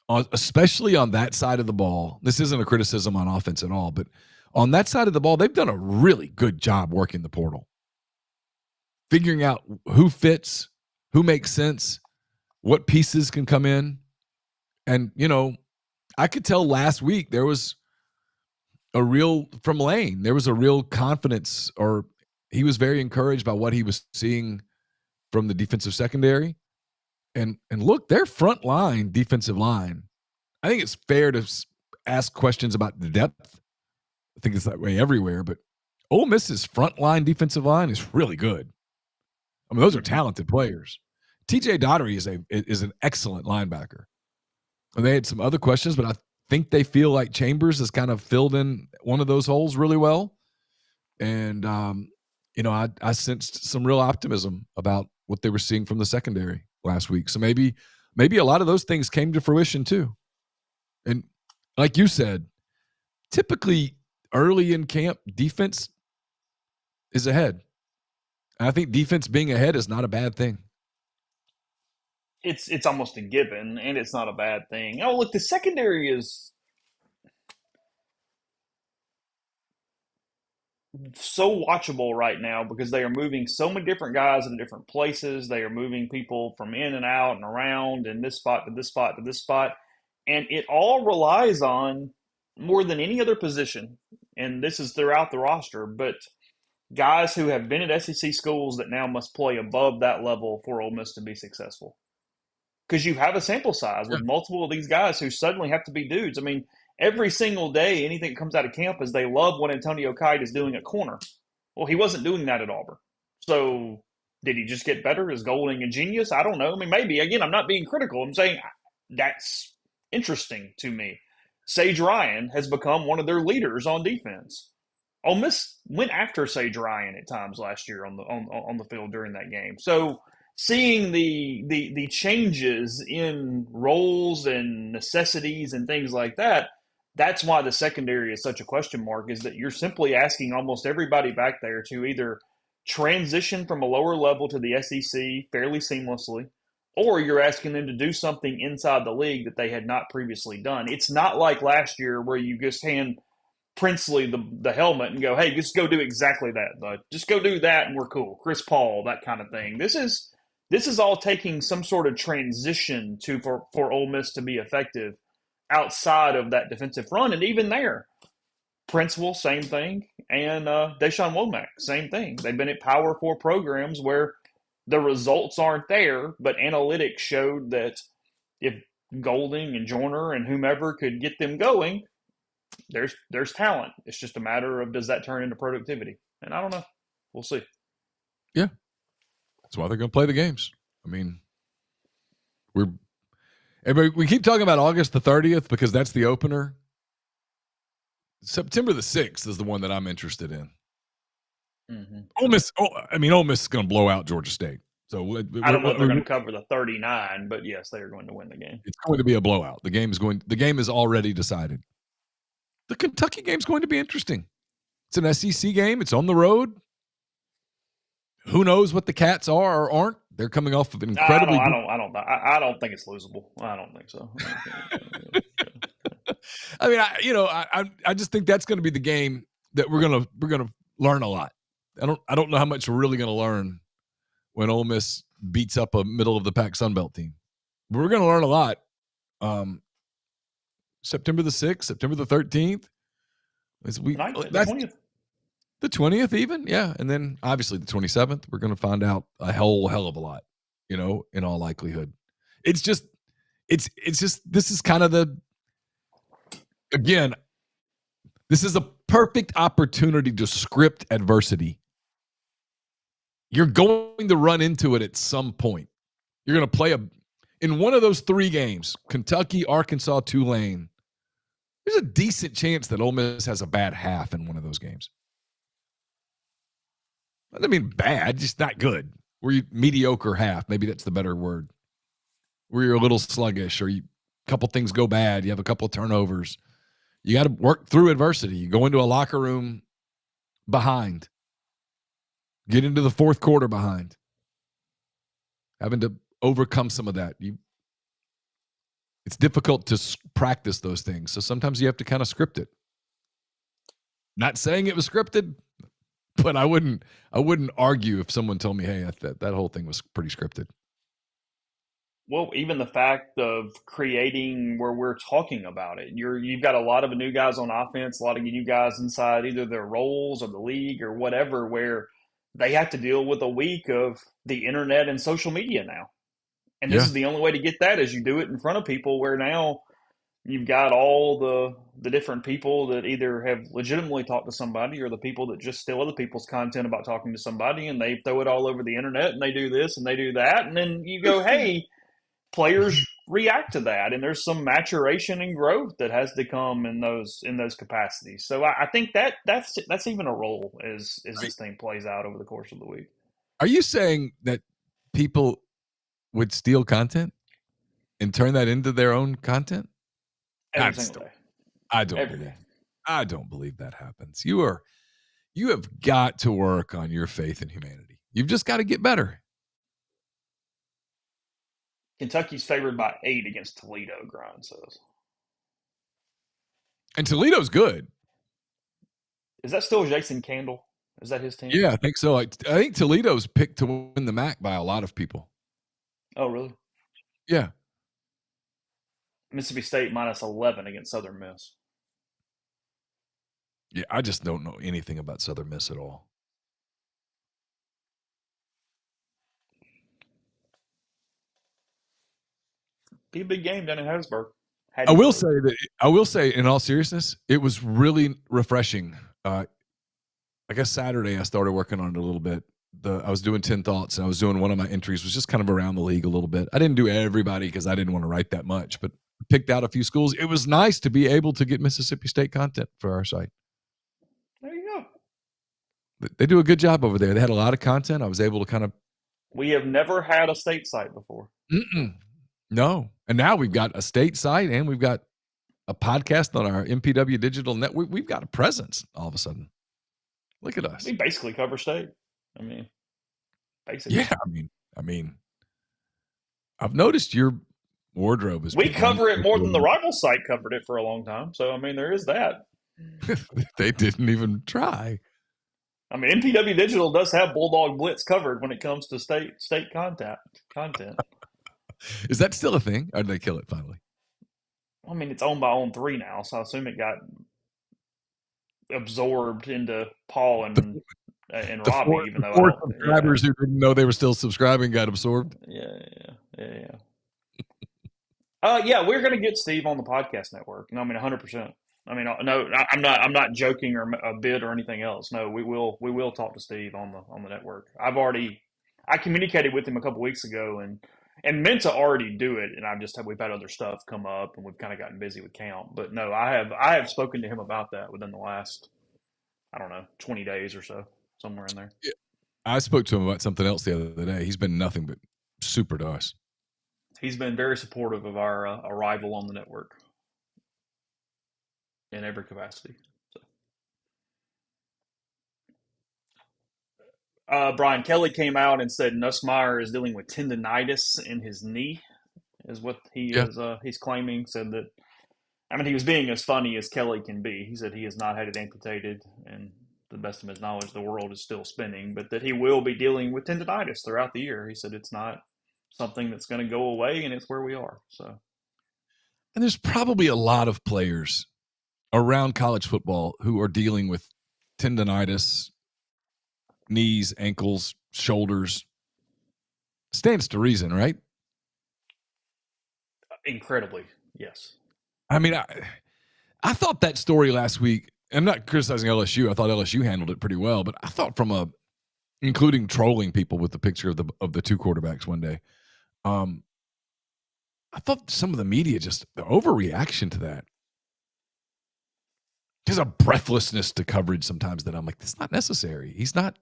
S2: especially on that side of the ball, this isn't a criticism on offense at all, but on that side of the ball, they've done a really good job working the portal, figuring out who fits, who makes sense, what pieces can come in. And, I could tell last week there was from Lane, there was a real confidence, or he was very encouraged by what he was seeing from the defensive secondary. And look, their front line, defensive line, I think it's fair to ask questions about the depth. I think it's that way everywhere, but Ole Miss's front line defensive line is really good. I mean, those are talented players. TJ Daugherty is an excellent linebacker. And they had some other questions, but I think they feel like Chambers has kind of filled in one of those holes really well. And, I sensed some real optimism about what they were seeing from the secondary last week. So maybe a lot of those things came to fruition too. And like you said, typically early in camp, defense is ahead. I think defense being ahead is not a bad thing.
S1: It's almost a given, and it's not a bad thing. Oh, look, the secondary is so watchable right now because they are moving so many different guys in different places. They are moving people from in and out and around and this spot to this spot to this spot. And it all relies on more than any other position. And this is throughout the roster, but guys who have been at SEC schools that now must play above that level for Ole Miss to be successful. Because you have a sample size
S2: Yeah.
S1: with multiple of these guys who suddenly have to be dudes. I mean, every single day, anything that comes out of camp is they love what Antonio Kite is doing at corner. Well, he wasn't doing that at Auburn. So did he just get better? Is Golding a genius? I don't know. I mean, maybe. Again, I'm not being critical. I'm saying that's interesting to me. Sage Ryan has become one of their leaders on defense. Ole Miss went after Sage Ryan at times last year on the field during that game. So seeing the changes in roles and necessities and things like that, that's why the secondary is such a question mark. Is that you're simply asking almost everybody back there to either transition from a lower level to the SEC fairly seamlessly, or you're asking them to do something inside the league that they had not previously done. It's not like last year where you just hand Princely the helmet and go, hey, just go do exactly that, bud. Just go do that and we're cool. Chris Paul, that kind of thing. This is all taking some sort of transition for Ole Miss to be effective outside of that defensive front, and even there, Princeville, same thing, and Deshaun Womack, same thing. They've been at Power 4 programs where the results aren't there, but analytics showed that if Golding and Joyner and whomever could get them going, there's talent. It's just a matter of does that turn into productivity? And I don't know. We'll see.
S2: Yeah. That's why they're going to play the games. I mean, we keep talking about August the 30th because that's the opener. September the 6th is the one that I'm interested in.
S1: Mm-hmm.
S2: Ole Miss is going to blow out Georgia State. So
S1: I don't know if they're going to cover the 39, but yes, they are going to win the game.
S2: It's going to be a blowout. The game is already decided. The Kentucky game is going to be interesting. It's an SEC game. It's on the road. Who knows what the Cats are or aren't? They're coming off of an incredibly.
S1: I don't think it's losable. I don't think so.
S2: I mean, I just think that's going to be the game that we're gonna learn a lot. I don't know how much we're really going to learn when Ole Miss beats up a middle of the pack Sun Belt team. But we're going to learn a lot. September the 6th, September the 13th. The 20th. The 20th even, yeah. And then obviously the 27th, we're going to find out a hell of a lot, in all likelihood. It's just this is kind of this is a perfect opportunity to script adversity. You're going to run into it at some point. You're going to play in one of those three games, Kentucky, Arkansas, Tulane. There's a decent chance that Ole Miss has a bad half in one of those games. I mean, bad, just not good. Where you mediocre half, maybe that's the better word. Where you're a little sluggish, or a couple things go bad, you have a couple of turnovers. You got to work through adversity. You go into a locker room behind, get into the fourth quarter behind, having to overcome some of that. It's difficult to practice those things, so sometimes you have to kind of script it. Not saying it was scripted, but I wouldn't argue if someone told me, hey, that whole thing was pretty scripted.
S1: Well, even the fact of creating where we're talking about it, you've got a lot of new guys on offense, a lot of new guys inside either their roles or the league or whatever, where they have to deal with a week of the internet and social media now. And this is the only way to get that is you do it in front of people, where now you've got all the different people that either have legitimately talked to somebody or the people that just steal other people's content about talking to somebody, and they throw it all over the internet and they do this and they do that. And then you go, hey, players react to that, and there's some maturation and growth that has to come in those capacities. So I think that's even a role as this thing plays out over the course of the week.
S2: Are you saying that people would steal content and turn that into their own content?
S1: Every single day.
S2: I don't believe that happens. You have got to work on your faith in humanity. You've just got to get better.
S1: Kentucky's favored by 8 against Toledo, Grind says.
S2: And Toledo's good.
S1: Is that still Jason Candle? Is that his team?
S2: Yeah, I think so. I think Toledo's picked to win the MAC by a lot of people.
S1: Oh, really?
S2: Yeah.
S1: Mississippi State minus 11 against Southern Miss.
S2: Yeah, I just don't know anything about Southern Miss at all.
S1: Be a big game down in Hattiesburg.
S2: I will say, in all seriousness, it was really refreshing. I guess Saturday I started working on it a little bit. I was doing 10 thoughts, and I was doing one of my entries was just kind of around the league a little bit. I didn't do everybody because I didn't want to write that much, but picked out a few schools. It was nice to be able to get Mississippi State content for our site.
S1: There you go.
S2: They do a good job over there. They had a lot of content. I was able to kind of.
S1: We have never had a state site before.
S2: No. And now we've got a state site and we've got a podcast on our MPW digital network. We've got a presence all of a sudden. Look at us.
S1: We basically cover state. I mean, basically.
S2: Yeah, I mean, I've noticed your wardrobe is.
S1: We cover it more than the rival site covered it for a long time. So, I mean, there is that.
S2: They didn't even try.
S1: I mean, MPW Digital does have Bulldog Blitz covered when it comes to state content.
S2: Is that still a thing? Or did they kill it finally?
S1: I mean, it's owned by On3 now, so I assume it got absorbed into Paul and Robbie, even though
S2: four subscribers who didn't know they were still subscribing got absorbed.
S1: Yeah. Yeah, we're going to get Steve on the podcast network. No, I mean, 100%. I mean, no, I'm not joking or a bid or anything else. No, we will talk to Steve on the network. I communicated with him a couple weeks ago and meant to already do it, and we've had other stuff come up, and we've kind of gotten busy with camp. But no, I have spoken to him about that within the last, 20 days or so, somewhere in there.
S2: Yeah. I spoke to him about something else the other day. He's been nothing but super to us.
S1: He's been very supportive of our arrival on the network in every capacity. So. Brian Kelly came out and said Nussmeier is dealing with tendonitis in his knee, is what he's claiming. Said that, he was being as funny as Kelly can be. He said he has not had it amputated, and to the best of his knowledge, the world is still spinning, but that he will be dealing with tendonitis throughout the year. He said it's not something that's going to go away, and it's where we are. So,
S2: and there's probably a lot of players around college football who are dealing with tendonitis, knees, ankles, shoulders. Stands to reason, right?
S1: Incredibly, yes.
S2: I mean, I thought that story last week, I'm not criticizing LSU. I thought LSU handled it pretty well, but I thought including trolling people with the picture of the two quarterbacks one day, I thought some of the media the overreaction to that. There's a breathlessness to coverage sometimes that I'm like, that's not necessary. He's not.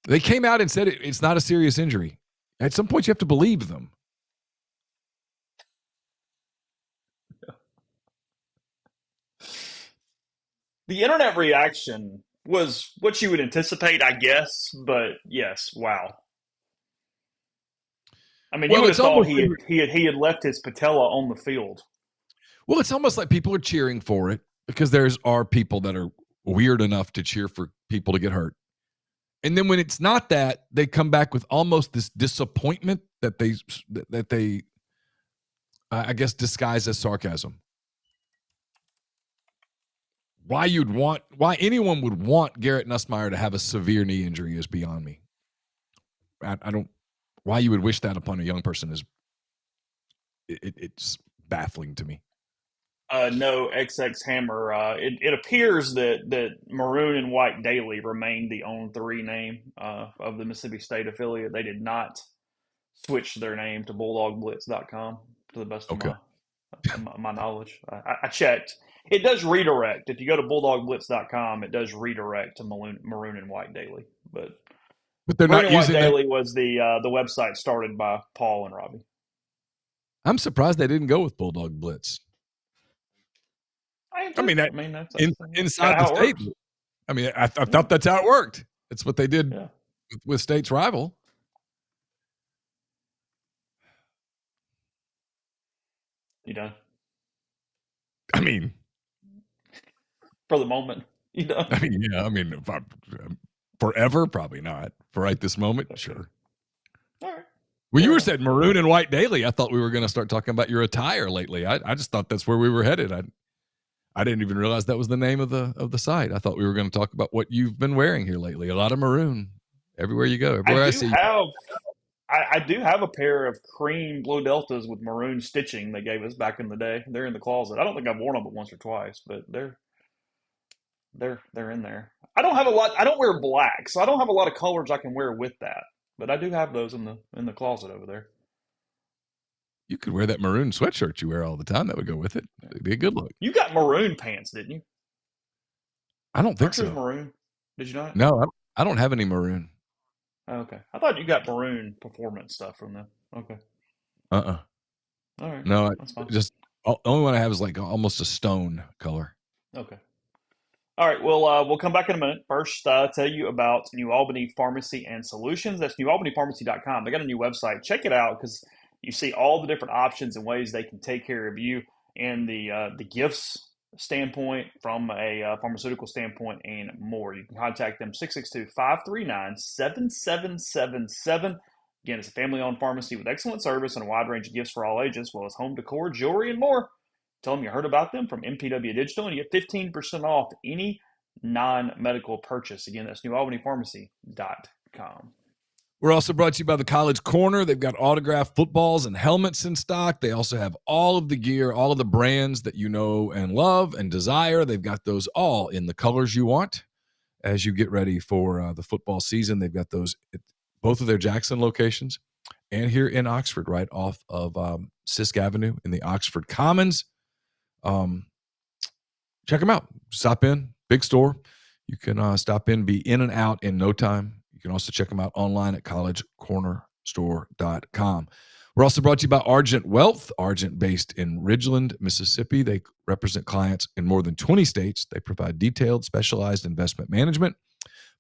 S2: They came out and said it's not a serious injury. At some point, you have to believe them.
S1: The internet reaction was what you would anticipate, I guess, but yes, wow. You would have thought he had left his patella on the field.
S2: Well, it's almost like people are cheering for it because are people that are weird enough to cheer for people to get hurt. And then when it's not that, they come back with almost this disappointment that they I guess disguise as sarcasm. Why anyone would want Garrett Nussmeier to have a severe knee injury is beyond me. Why you would wish that upon a young person it's baffling to me.
S1: No, XX Hammer. It appears that Maroon and White Daily remained the On3 name of the Mississippi State affiliate. They did not switch their name to BulldogBlitz.com, to the best of my knowledge. I checked. It does redirect. If you go to BulldogBlitz.com, it does redirect to Maroon and White Daily. But
S2: they're
S1: Maroon
S2: not
S1: and White
S2: using
S1: Daily was the website started by Paul and Robbie.
S2: I'm surprised they didn't go with Bulldog Blitz.
S1: That's
S2: inside the state. I thought that's how it worked. That's what they did.
S1: Yeah.
S2: with State's rival.
S1: You know,
S2: I mean,
S1: for the moment, you know.
S2: yeah. I mean, forever, probably not. For right this moment,
S1: Okay.
S2: sure.
S1: All right.
S2: Well, you
S1: Fair
S2: were
S1: enough.
S2: saying maroon and white daily. I thought we were going to start talking about your attire lately. I just thought that's where we were headed. I didn't even realize that was the name of the site. I thought we were going to talk about what you've been wearing here lately. A lot of maroon everywhere you go.
S1: I
S2: Everywhere I
S1: do
S2: see you.
S1: have I do have a pair of cream blue deltas with maroon stitching they gave us back in the day. They're in the closet. I don't think I've worn them but once or twice, but they're in there. I don't have a lot. I don't wear black, so I don't have a lot of colors I can wear with that. But I do have those in the closet over there.
S2: You could wear that maroon sweatshirt you wear all the time. That would go with it. It'd be a good look.
S1: You got maroon pants, didn't you?
S2: I don't think
S1: Aren't yours
S2: so.
S1: maroon? Did you not?
S2: No, I don't have any maroon.
S1: Oh, okay. I thought you got maroon performance stuff from them. Okay.
S2: Uh-uh.
S1: All right.
S2: No,
S1: That's fine.
S2: just only one I have is like almost a stone color.
S1: Okay. All right. Well, we'll come back in a minute. First, tell you about New Albany Pharmacy and Solutions. That's newalbanypharmacy.com. They got a new website. Check it out because you see all the different options and ways they can take care of you in the gifts standpoint, from a pharmaceutical standpoint, and more. You can contact them 662-539-7777. Again, it's a family-owned pharmacy with excellent service and a wide range of gifts for all ages, as well as home decor, jewelry, and more. Tell them you heard about them from MPW Digital, and you get 15% off any non-medical purchase. Again, that's newalbanypharmacy.com.
S2: We're also brought to you by the College Corner. They've got autographed footballs and helmets in stock. They also have all of the gear, all of the brands that you know and love and desire. They've got those all in the colors you want as you get ready for the football season. They've got those at both of their Jackson locations and here in Oxford, right off of Sisk Avenue in the Oxford Commons. Check them out. Stop in. Big store. You can stop in, be in and out in no time. You can also check them out online at collegecornerstore.com. We're also brought to you by Argent Wealth. Argent, based in Ridgeland, Mississippi. They represent clients in more than 20 states. They provide detailed, specialized investment management,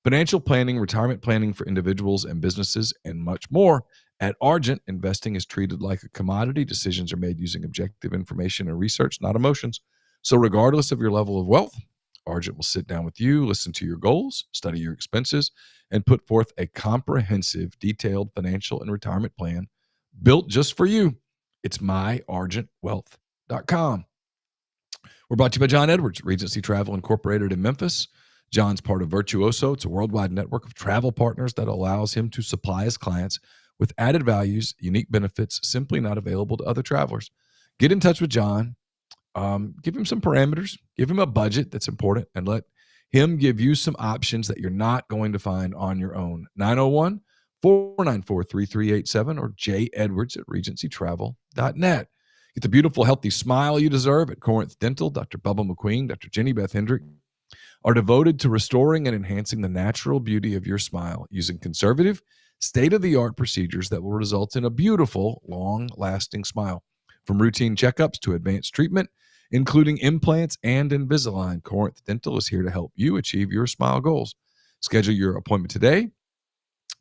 S2: financial planning, retirement planning for individuals and businesses, and much more. At Argent, investing is treated like a commodity. Decisions are made using objective information and research, not emotions. So regardless of your level of wealth, Argent will sit down with you, listen to your goals, study your expenses, and put forth a comprehensive, detailed financial and retirement plan built just for you. It's myargentwealth.com. We're brought to you by John Edwards, Regency Travel Incorporated in Memphis. John's part of Virtuoso. It's a worldwide network of travel partners that allows him to supply his clients with added values, unique benefits, simply not available to other travelers. Get in touch with John. Give him some parameters, give him a budget that's important, and let him give you some options that you're not going to find on your own. 901-494-3387 or jedwards@regencytravel.net. Get the beautiful, healthy smile you deserve at Corinth Dental. Dr. Bubba McQueen, Dr. Jenny Beth Hendrick are devoted to restoring and enhancing the natural beauty of your smile using conservative, state-of-the-art procedures that will result in a beautiful, long-lasting smile. From routine checkups to advanced treatment, including implants and Invisalign, Corinth Dental is here to help you achieve your smile goals. Schedule your appointment today.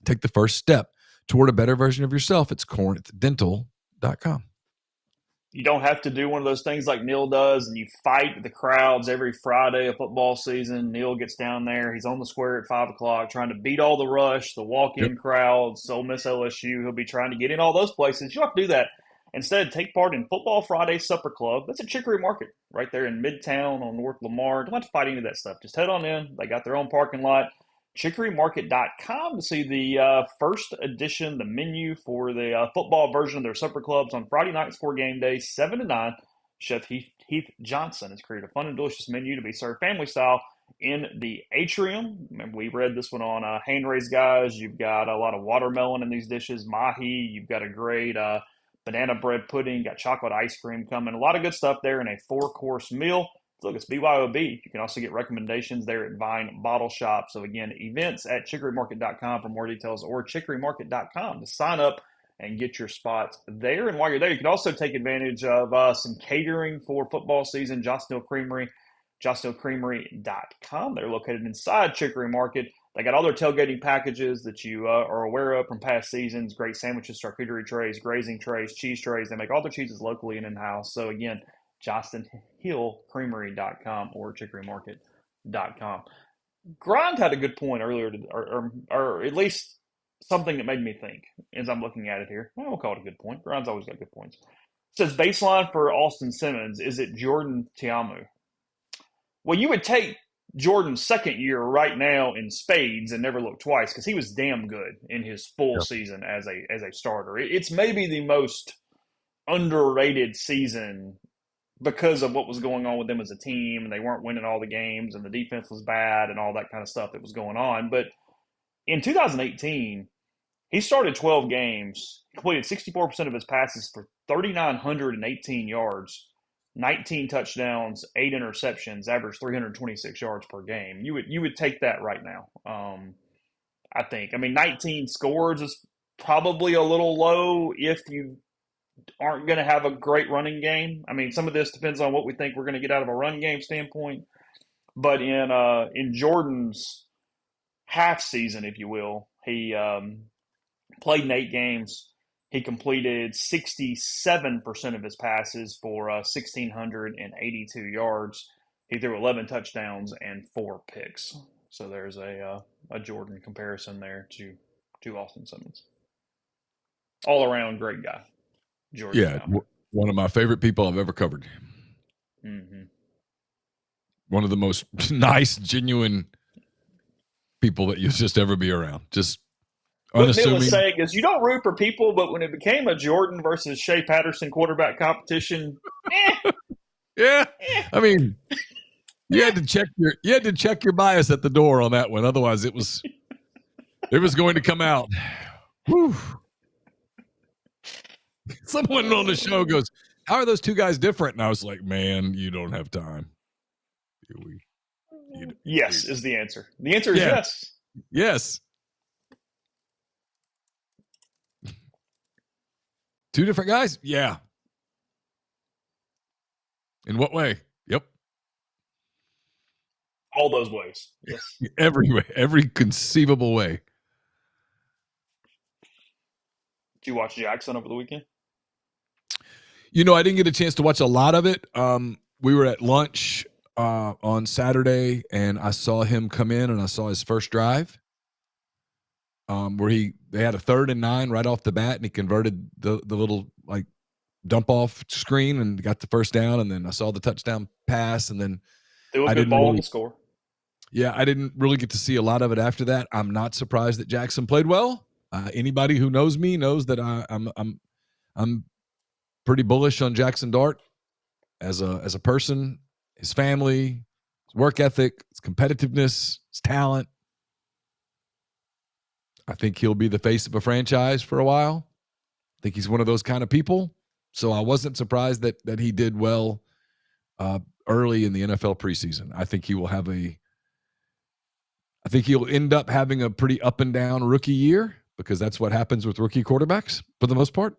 S2: Take the first step toward a better version of yourself. It's corinthdental.com.
S1: You don't have to do one of those things like Neil does, and you fight the crowds every Friday of football season. Neil gets down there. He's on the square at 5 o'clock trying to beat all the rush, the
S2: Yep.
S1: walk-in crowds, Ole Miss LSU. He'll be trying to get in all those places. You don't have to do that. Instead, take part in Football Friday Supper Club. That's at Chicory Market right there in Midtown on North Lamar. Don't have to fight any of that stuff. Just head on in. They got their own parking lot. ChicoryMarket.com to see the first edition, the menu for the football version of their supper clubs on Friday nights for game day, 7 to 9. Chef Heath Johnson has created a fun and delicious menu to be served family style in the atrium. Remember, we read this one on Hand Raised Guys. You've got a lot of watermelon in these dishes, mahi. You've got a great banana bread pudding, got chocolate ice cream coming. A lot of good stuff there in a 4-course meal. Look, it's BYOB. You can also get recommendations there at Vine Bottle Shop. So again, events at chicorymarket.com for more details, or chicorymarket.com to sign up and get your spots there. And while you're there, you can also take advantage of some catering for football season. Johnstown Creamery, johnstoncreamery.com. They're located inside Chicory Market. They got all their tailgating packages that you are aware of from past seasons. Great sandwiches, charcuterie trays, grazing trays, cheese trays. They make all their cheeses locally and in-house. So again, JohnsonHillCreamery.com or ChickoryMarket.com. Grind had a good point earlier, or at least something that made me think as I'm looking at it here. I will call it a good point. Grind's always got good points. It says baseline for Austin Simmons, is it Jordan Tiamu? Well, you would take Jordan's second year right now in spades and never look twice because he was damn good in his full season as a starter. It's maybe the most underrated season because of what was going on with them as a team, and they weren't winning all the games, and the defense was bad, and all that kind of stuff that was going on. But in 2018, he started 12 games, completed 64% of his passes for 3,918 yards, 19 touchdowns, 8 interceptions, averaged 326 yards per game. You would take that right now. I think. I mean, 19 scores is probably a little low if you aren't going to have a great running game. I mean, some of this depends on what we think we're going to get out of a run game standpoint. But in Jordan's half season, if you will, he played in 8 games. He completed 67% of his passes for 1,682 yards. He threw 11 touchdowns and 4 picks. So there's a Jordan comparison there to Austin Simmons. All around great guy. Jordan.
S2: Yeah, one of my favorite people I've ever covered.
S1: Mm-hmm.
S2: One of the most nice, genuine people that you'll just ever be around. Just unassuming.
S1: What Neil was saying is you don't root for people, but when it became a Jordan versus Shea Patterson quarterback competition,
S2: yeah. I mean, you had to check your bias at the door on that one. Otherwise, it was going to come out. Whew. Someone on the show goes, "How are those two guys different?" And I was like, "Man, you don't have time."
S1: Yes is the answer. The answer is yes.
S2: Yes. Two different guys? Yeah. In what way? Yep.
S1: All those ways. Yes.
S2: Every way. Every conceivable way.
S1: Did you watch Jackson over the weekend?
S2: I didn't get a chance to watch a lot of it. We were at lunch on Saturday, and I saw him come in, and I saw his first drive where they had a 3rd and 9 right off the bat, and he converted the little like dump off screen and got the first down, and then I saw the touchdown pass, and then
S1: They were a good ball on the score.
S2: Yeah, I didn't really get to see a lot of it after that. I'm not surprised that Jackson played well. Anybody who knows me knows that I'm pretty bullish on Jackson Dart as a person, his family, his work ethic, his competitiveness, his talent. I think he'll be the face of a franchise for a while. I think he's one of those kind of people. So I wasn't surprised that he did well early in the NFL preseason. I think he'll end up having a pretty up and down rookie year because that's what happens with rookie quarterbacks for the most part.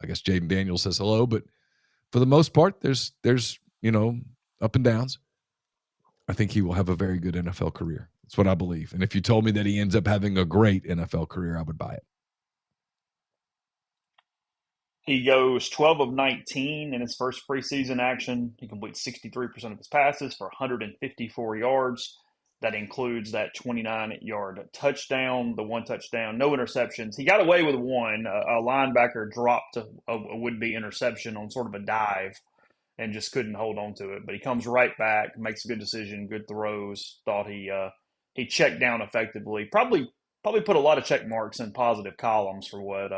S2: I guess Jaden Daniels says hello, but for the most part, there's up and downs. I think he will have a very good NFL career. That's what I believe. And if you told me that he ends up having a great NFL career, I would buy it.
S1: He goes 12 of 19 in his first preseason action. He completes 63% of his passes for 154 yards. That includes that 29-yard touchdown, the 1 touchdown, no interceptions. He got away with 1. A linebacker dropped a would-be interception on sort of a dive and just couldn't hold on to it. But he comes right back, makes a good decision, good throws. Thought he checked down effectively. Probably put a lot of check marks in positive columns for what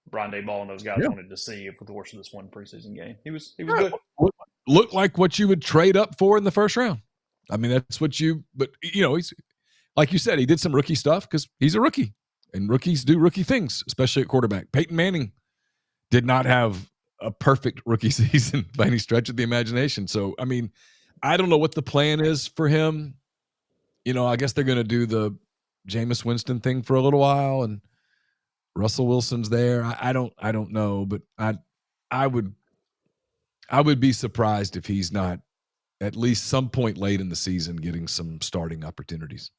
S1: Brian Daboll and those guys wanted to see over the course of this one preseason game. He was good.
S2: Looked like what you would trade up for in the first round. I mean, that's what but he's, like you said, he did some rookie stuff because he's a rookie and rookies do rookie things, especially at quarterback. Peyton Manning did not have a perfect rookie season by any stretch of the imagination. So, I mean, I don't know what the plan is for him. I guess they're going to do the Jameis Winston thing for a little while and Russell Wilson's there. I don't know, but I would be surprised if he's not at least some point late in the season getting some starting opportunities.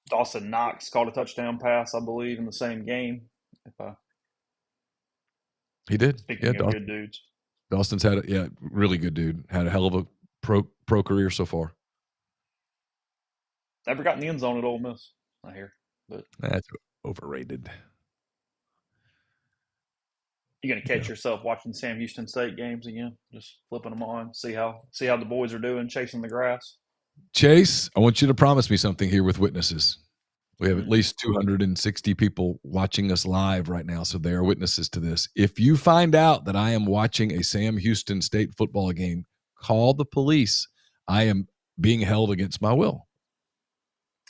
S1: Dawson Knox caught a touchdown pass, I believe, in the same game. If I,
S2: He did. Yeah,
S1: speaking of good dudes,
S2: Dawson's had really good dude. Had a hell of a pro career so far.
S1: never got in the end zone at Ole Miss, I hear. But
S2: That's overrated.
S1: you're gonna catch yourself watching Sam Houston State games again, just flipping them on, see how the boys are doing, chasing the grass.
S2: Chase, I want you to promise me something here with witnesses. We have at
S1: Mm.
S2: least 260 people watching us live right now, so they are witnesses to this. If you find out that I am watching a Sam Houston State football game, call the police. I am being held against my will.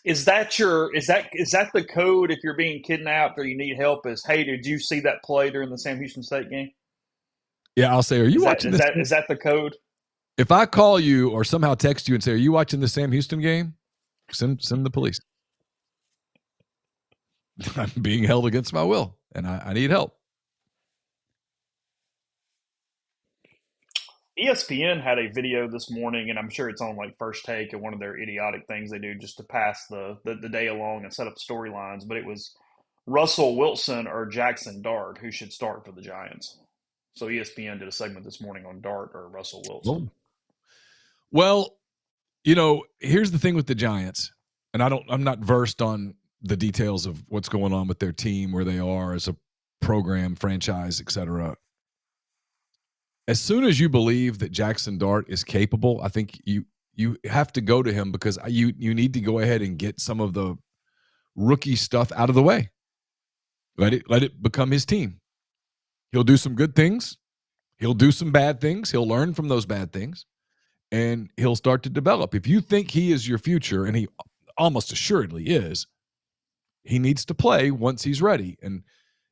S1: Is that the code if you're being kidnapped or you need help? Is, hey, did you see that play during the Sam Houston State game?
S2: Yeah, I'll say, are you
S1: Is that
S2: watching this?
S1: is that the code?
S2: If I call you or somehow text you and say, are you watching the Sam Houston game? Send the police. I'm being held against my will, and I need help.
S1: ESPN had a video this morning, and I'm sure it's on like First Take and one of their idiotic things they do just to pass the day along and set up storylines. But it was Russell Wilson or Jackson Dart who should start for the Giants. So ESPN did a segment this morning on Dart or Russell Wilson.
S2: Well, here's the thing with the Giants, and I'm not versed on the details of what's going on with their team, where they are as a program, franchise, etc. As soon as you believe that Jackson Dart is capable, I think you have to go to him, because you need to go ahead and get some of the rookie stuff out of the way. Let it become his team. He'll do some good things. He'll do some bad things. He'll learn from those bad things, and he'll start to develop. If you think he is your future, and he almost assuredly is, he needs to play once he's ready. And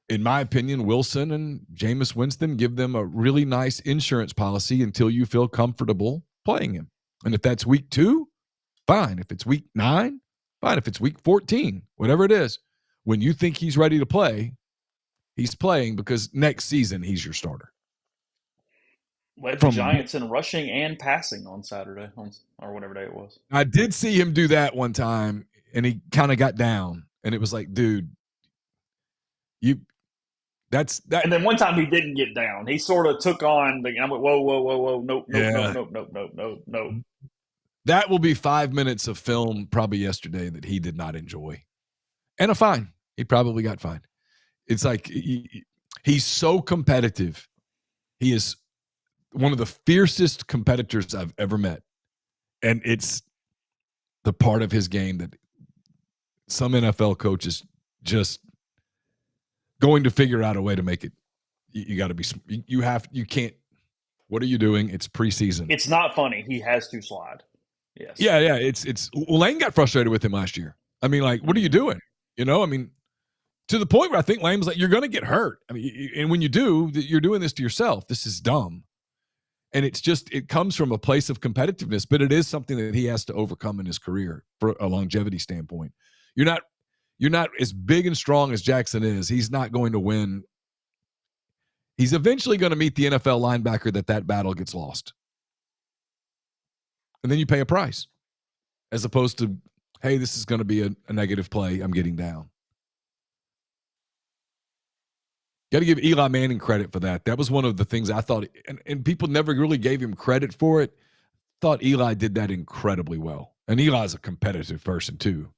S2: in my opinion, Wilson and Jameis Winston, give them a really nice insurance policy until you feel comfortable playing him. And if that's week 2, fine. If it's week 9, fine. If it's week 14, whatever it is, when you think he's ready to play, he's playing, because next season he's your starter.
S1: Led the Giants in rushing and passing on Saturday, or whatever day it was.
S2: I did see him do that one time, and he kind of got down, and it was like, dude, that's that.
S1: And then one time he didn't get down. He sort of took on I went, whoa, nope.
S2: That will be 5 minutes of film probably yesterday that he did not enjoy, and a fine. He probably got fined. It's like he's so competitive. He is one of the fiercest competitors I've ever met, and it's the part of his game that some NFL coaches just going to figure out a way to make it. You got to be. You can't. What are you doing? It's preseason.
S1: It's not funny. He has to slide. Yes.
S2: Yeah. It's Lane got frustrated with him last year. I mean, like, what are you doing? I mean, to the point where I think Lane was like, you're going to get hurt. I mean, and when you do, you're doing this to yourself. This is dumb. And it comes from a place of competitiveness, but it is something that he has to overcome in his career for a longevity standpoint. You're not as big and strong as Jackson is. He's not going to win. He's eventually going to meet the NFL linebacker that battle gets lost. And then you pay a price, as opposed to, hey, this is going to be a negative play. I'm getting down. Got to give Eli Manning credit for that. That was one of the things I thought, and people never really gave him credit for it. Thought Eli did that incredibly well. And Eli's a competitive person too.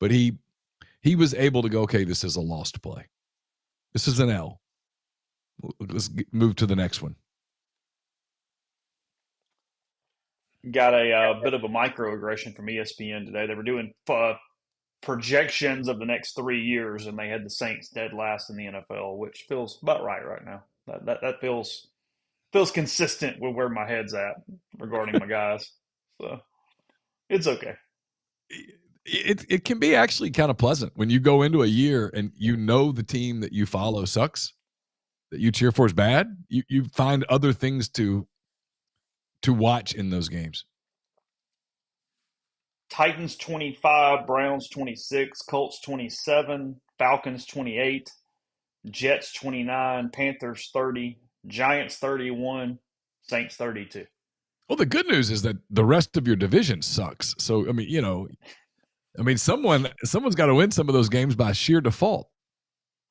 S2: But he was able to go, okay, this is a lost play. This is an L. Let's move to the next one.
S1: Got a bit of a microaggression from ESPN today. They were doing projections of the next 3 years, and they had the Saints dead last in the NFL, which feels about right now. That feels consistent with where my head's at regarding my guys. So it's okay.
S2: It can be actually kind of pleasant when you go into a year and the team that you follow sucks, that you cheer for is bad. You find other things to watch in those games.
S1: Titans 25, Browns 26, Colts 27, Falcons 28, Jets 29, Panthers 30, Giants 31, Saints 32.
S2: Well, the good news is that the rest of your division sucks. So, I mean, I mean, someone's got to win some of those games by sheer default.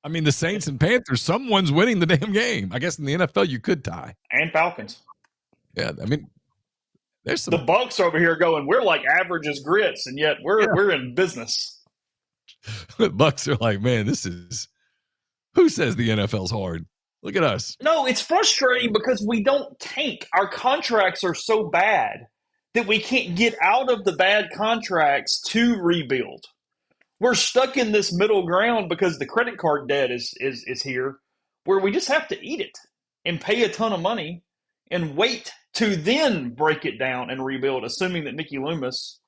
S2: I mean, the Saints and Panthers, someone's winning the damn game. I guess in the NFL you could tie.
S1: And Falcons.
S2: Yeah, I mean, there's some.
S1: The Bucks over here going, we're like average as grits, and yet we're in business.
S2: The Bucks are like, man, this is. Who says the NFL's hard? Look at us.
S1: No, it's frustrating because we don't tank. Our contracts are so bad that we can't get out of the bad contracts to rebuild. We're stuck in this middle ground because the credit card debt is here, where we just have to eat it and pay a ton of money and wait to then break it down and rebuild, assuming that Mickey Loomis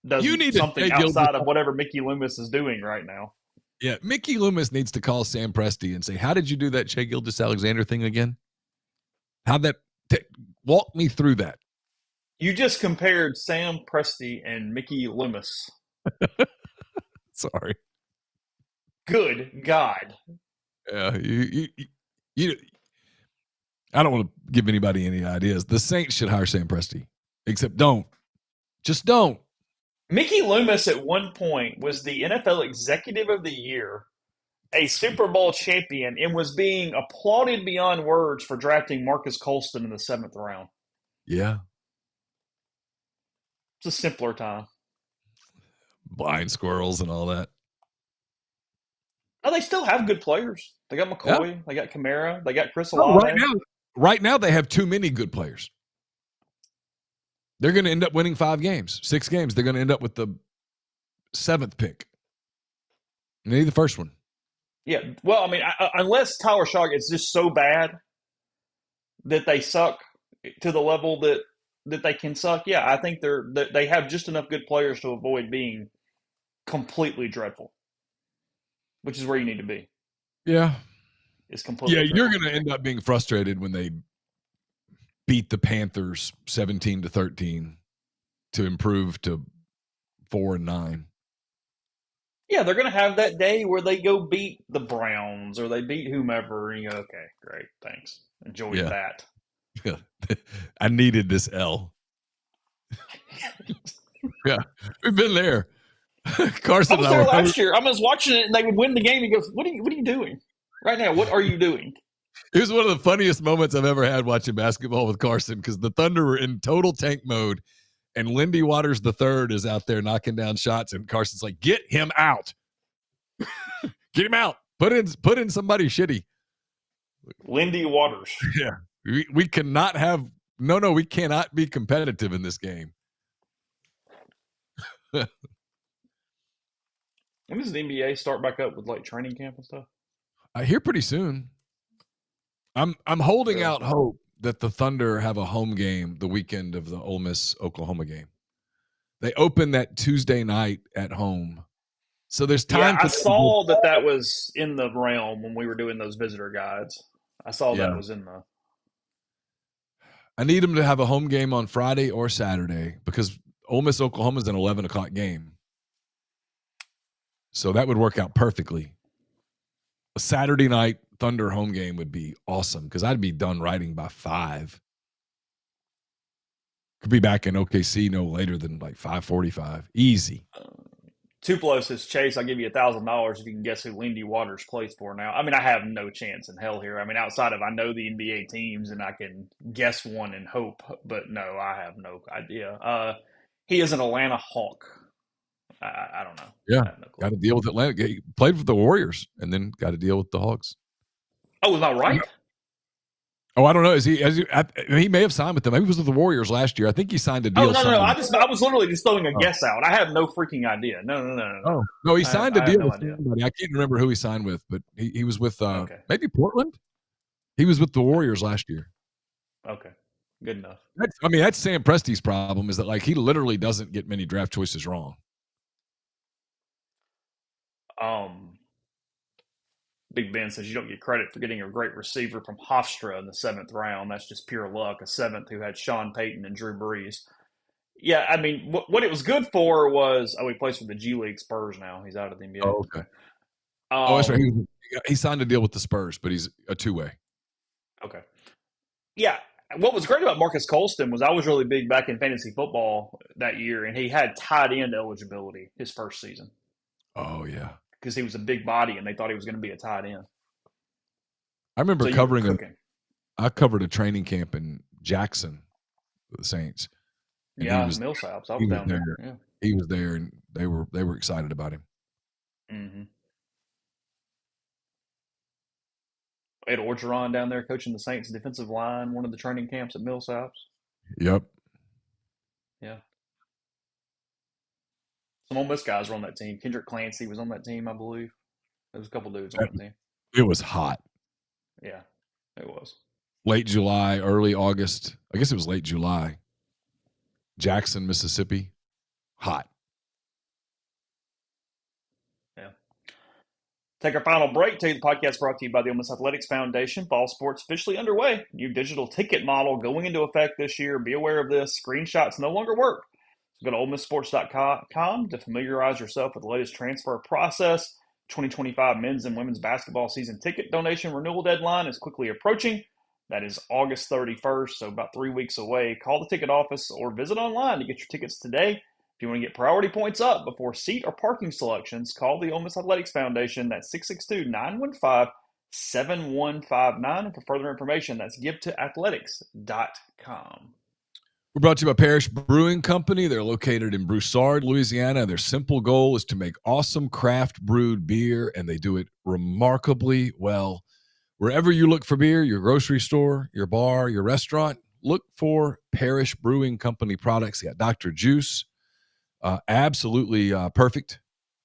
S1: does something outside of whatever Mickey Loomis is doing right now.
S2: Yeah, Mickey Loomis needs to call Sam Presti and say, how did you do that Shea Gilgeous-Alexander thing again? Walk me through that.
S1: You just compared Sam Presti and Mickey Loomis.
S2: Sorry.
S1: Good God.
S2: Yeah, you I don't want to give anybody any ideas. The Saints should hire Sam Presti, except don't. Just don't.
S1: Mickey Loomis at one point was the NFL Executive of the Year, a Super Bowl champion, and was being applauded beyond words for drafting Marcus Colston in the 7th round.
S2: Yeah.
S1: It's a simpler time.
S2: Blind squirrels and all that.
S1: Oh, they still have good players. They got McCoy. Yeah. They got Kamara. They got Chris Olave.
S2: Right now, they have too many good players. They're going to end up winning 6 games. They're going to end up with the 7th pick. And they need the first one.
S1: Yeah. Well, I mean, unless Tyler Shaw gets just so bad that they suck to the level that they can suck, yeah, I think they have just enough good players to avoid being completely dreadful, which is where you need to be.
S2: Yeah.
S1: It's completely dreadful.
S2: You're going to end up being frustrated when they beat the Panthers 17-13 to improve to 4-9.
S1: Yeah, they're going to have that day where they go beat the Browns or they beat whomever, and you go, okay, great, thanks. Enjoy that.
S2: Yeah. I needed this L. Yeah, we've been there. Carson
S1: I was there last year. I was watching it, and they would win the game. He goes, "What are you doing right now? What are you doing?"
S2: It was one of the funniest moments I've ever had watching basketball with Carson because the Thunder were in total tank mode, and Lindy Waters III is out there knocking down shots, and Carson's like, "Get him out! Get him out! Put in somebody shitty."
S1: Lindy Waters.
S2: Yeah, we cannot have we cannot be competitive in this game.
S1: When does the NBA start back up with like training camp and stuff?
S2: I hear pretty soon. I'm holding out hope that the Thunder have a home game the weekend of the Ole Miss Oklahoma game. They open that Tuesday night at home, so there's time.
S1: Yeah, I saw that was in the realm when we were doing those visitor guides. I saw that was in the.
S2: I need them to have a home game on Friday or Saturday because Ole Miss Oklahoma is an 11 o'clock game. So that would work out perfectly. A Saturday night Thunder home game would be awesome because I'd be done writing by 5. Could be back in OKC no later than like 5:45. Easy.
S1: Tupelo says, Chase, I'll give you $1,000 if you can guess who Lindy Waters plays for now. I mean, I have no chance in hell here. I mean, outside of I know the NBA teams and I can guess one and hope, but no, I have no idea. He is an Atlanta Hawk. I don't know.
S2: Yeah, got to deal with Atlanta. He played for the Warriors and then got to deal with the Hawks.
S1: Oh, was I right?
S2: Oh, I don't know. He may have signed with them. Maybe he was with the Warriors last year. I think he signed a deal.
S1: Oh, no. I was literally just throwing a guess out. I have no freaking idea. No.
S2: Oh, no, he signed a deal with somebody. I can't remember who he signed with, but he was with maybe Portland. He was with the Warriors last year.
S1: Okay, good enough.
S2: That's Sam Presti's problem is that like he literally doesn't get many draft choices wrong.
S1: Big Ben says you don't get credit for getting a great receiver from Hofstra in the 7th round. That's just pure luck. A 7th who had Sean Payton and Drew Brees. Yeah, I mean, what it was good for was he plays for the G League Spurs now. He's out of the NBA.
S2: Oh, okay. That's right. He signed a deal with the Spurs, but he's a 2-way.
S1: Okay. Yeah, What was great about Marcus Colston was I was really big back in fantasy football that year, and he had tight end eligibility his first season
S2: Oh yeah,
S1: because he was a big body, and they thought he was going to be a tight end.
S2: I remember
S1: So you were
S2: covering a.
S1: cooking.
S2: I covered a training camp in Jackson for the Saints, and he
S1: Yeah,
S2: was
S1: Millsaps. I
S2: he
S1: was
S2: was
S1: down there.
S2: there.
S1: Yeah.
S2: He was there, and they were excited about him.
S1: Mm-hmm. Ed Orgeron down there coaching the Saints defensive line, one of the training camps at Millsaps.
S2: Yep.
S1: Yeah. Some Ole Miss guys were on that team. Kendrick Clancy was on that team, I believe. There was a couple dudes on that team.
S2: It was hot.
S1: Yeah, it was.
S2: Late July, early August. I guess it was late July. Jackson, Mississippi. Hot.
S1: Yeah. Take our final break. Tell you the podcast brought to you by the Ole Miss Athletics Foundation. Fall sports officially underway. New digital ticket model going into effect this year. Be aware of this. Screenshots no longer work. So go to OleMissSports.com to familiarize yourself with the latest transfer process. 2025 men's and women's basketball season ticket donation renewal deadline is quickly approaching. That is August 31st, so about 3 weeks away. Call the ticket office or visit online to get your tickets today. If you want to get priority points up before seat or parking selections, call the Ole Miss Athletics Foundation. That's 662-915-7159. And for further information, that's givetoathletics.com.
S2: We're brought to you by Parrish Brewing Company. They're located in Broussard, Louisiana. Their simple goal is to make awesome craft brewed beer, and they do it remarkably well. Wherever you look for beer, your grocery store, your bar, your restaurant, look for Parrish Brewing Company products. You got Dr. Juice, absolutely perfect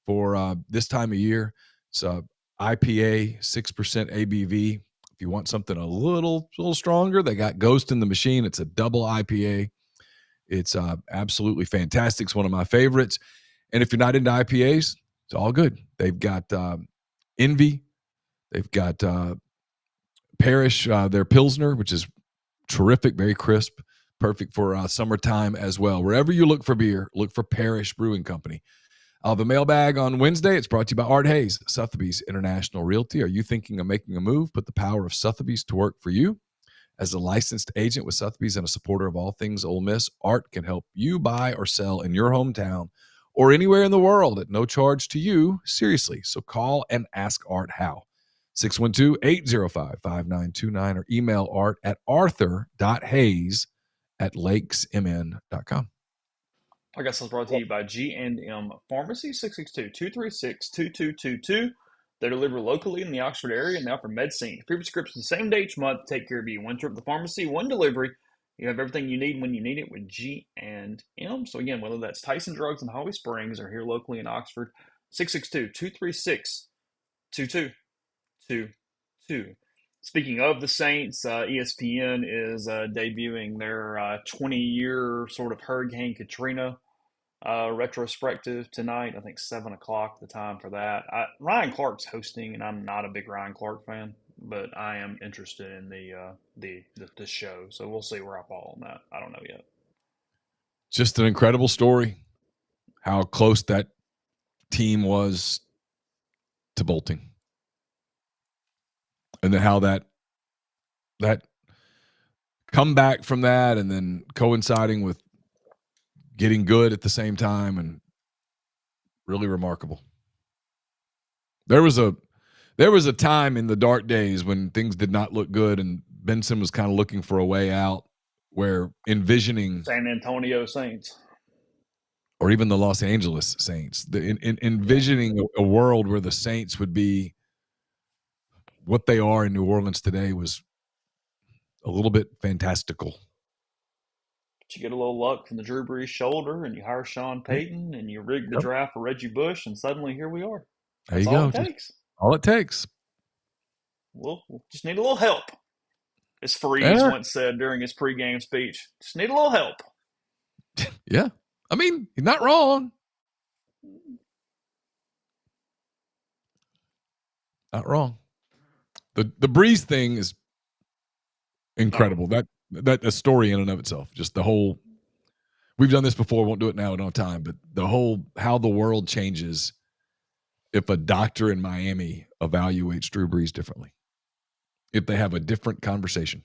S2: for this time of year. It's IPA, 6% ABV. If you want something a little stronger, they got Ghost in the Machine. It's a double IPA. It's absolutely fantastic. It's one of my favorites. And if you're not into IPAs, it's all good. They've got Envy. They've got Parrish, their Pilsner, which is terrific, very crisp, perfect for summertime as well. Wherever you look for beer, look for Parrish Brewing Company. I'll have a mailbag on Wednesday. It's brought to you by Art Hayes, Sotheby's International Realty. Are you thinking of making a move? Put the power of Sotheby's to work for you. As a licensed agent with Sotheby's and a supporter of all things Ole Miss, Art can help you buy or sell in your hometown or anywhere in the world at no charge to you. Seriously. So call and ask Art how. 612-805-5929 or email Art at arthur.hayes@lakesmn.com.
S1: I guess it's brought to you by G&M Pharmacy, 662-236-2222. They deliver locally in the Oxford area and they offer medicine. Free prescriptions the same day each month to take care of you. One trip to the pharmacy, one delivery. You have everything you need when you need it with G&M. So again, whether that's Tyson Drugs in Holly Springs or here locally in Oxford, 662-236-2222. Speaking of the Saints, ESPN is debuting their 20-year sort of Hurricane Katrina retrospective tonight. I think 7 o'clock the time for that. Ryan Clark's hosting, and I'm not a big Ryan Clark fan, but I am interested in the show. So we'll see where I fall on that. I don't know yet.
S2: Just an incredible story. How close that team was to bolting, and then how that come back from that, and then coinciding with getting good at the same time, and really remarkable. There was a time in the dark days when things did not look good, and Benson was kind of looking for a way out, where envisioning
S1: San Antonio Saints,
S2: or even the Los Angeles Saints, envisioning a world where the Saints would be what they are in New Orleans today was a little bit fantastical.
S1: But you get a little luck from the Drew Brees shoulder, and you hire Sean Payton, and you rig the draft for Reggie Bush, and suddenly here we are. That's all it takes.
S2: All it takes.
S1: We'll just need a little help. As Freeze once said during his pregame speech, just need a little help.
S2: Yeah. I mean, he's not wrong. Not wrong. The Breeze thing is incredible. That a story in and of itself. Just the whole, we've done this before, won't do it now, we don't have time, but the whole, how the world changes if a doctor in Miami evaluates Drew Brees differently. If they have a different conversation.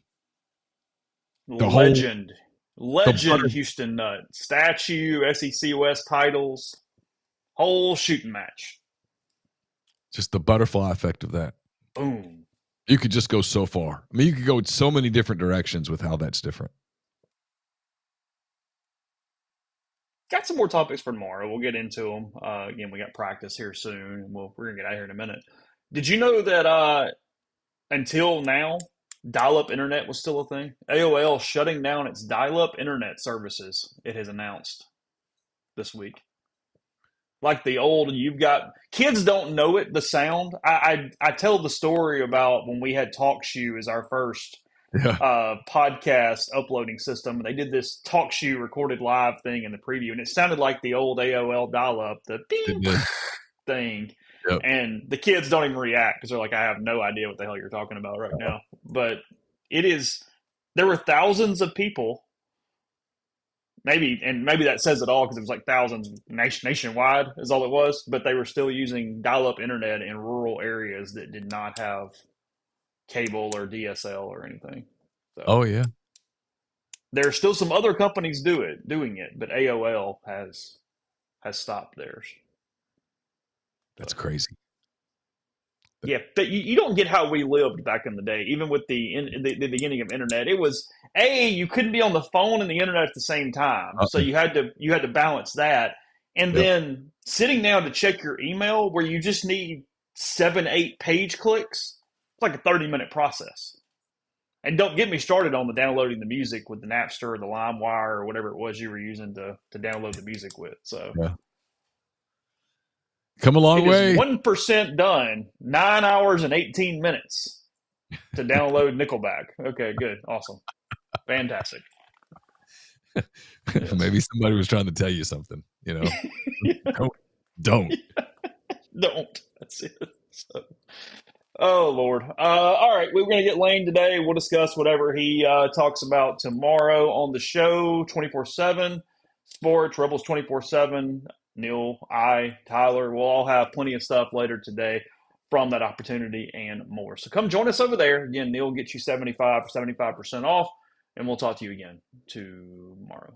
S2: The whole
S1: Legend.
S2: the
S1: Legend
S2: butter,
S1: Houston Nut. Statue, SEC West titles, whole shooting match.
S2: just the butterfly effect of that.
S1: Boom.
S2: You could just go so far. I mean, you could go in so many different directions with how that's different.
S1: Got some more topics for tomorrow. We'll get into them. Again, we got practice here soon, and we're going to get out of here in a minute. Did you know that until now, dial-up internet was still a thing? AOL shutting down its dial-up internet services, it has announced this week. Like the old, you've got kids don't know it. The sound. I tell the story about when we had TalkShoe as our first
S2: Yeah.
S1: podcast uploading system. They did this TalkShoe recorded live thing in the preview, and it sounded like the old AOL dial-up, the
S2: It
S1: beep
S2: did.
S1: thing.
S2: Yep.
S1: And the kids don't even react because they're like, I have no idea what the hell you're talking about right now. But it is. There were thousands of people. Maybe that says it all because it was like thousands nationwide is all it was. But they were still using dial-up internet in rural areas that did not have cable or DSL or anything. So
S2: Oh yeah.
S1: there are still some other companies doing it, but AOL has stopped theirs.
S2: That's crazy.
S1: Yeah, but you don't get how we lived back in the day. Even with the beginning of internet, it was you couldn't be on the phone and the internet at the same time, so you had to balance that. And
S2: Yep.
S1: then sitting down to check your email, where you just need 7-8 page clicks, it's like a 30-minute process. And don't get me started on the downloading the music with the Napster or the LimeWire or whatever it was you were using to download the music with. So
S2: Yeah. Come a long
S1: it is
S2: way.
S1: 1% done, 9 hours and 18 minutes to download Nickelback. Okay, good. Awesome. Fantastic. Yes.
S2: Maybe somebody was trying to tell you something, Don't.
S1: Don't. That's it. So, oh, Lord. All right. We're going to get Lane today. We'll discuss whatever he talks about tomorrow on the show 24/7. Sports, Rebels 24/7. Neil, Tyler, we'll all have plenty of stuff later today from that opportunity and more. So come join us over there. Again, Neil will get you 75% off, and we'll talk to you again tomorrow.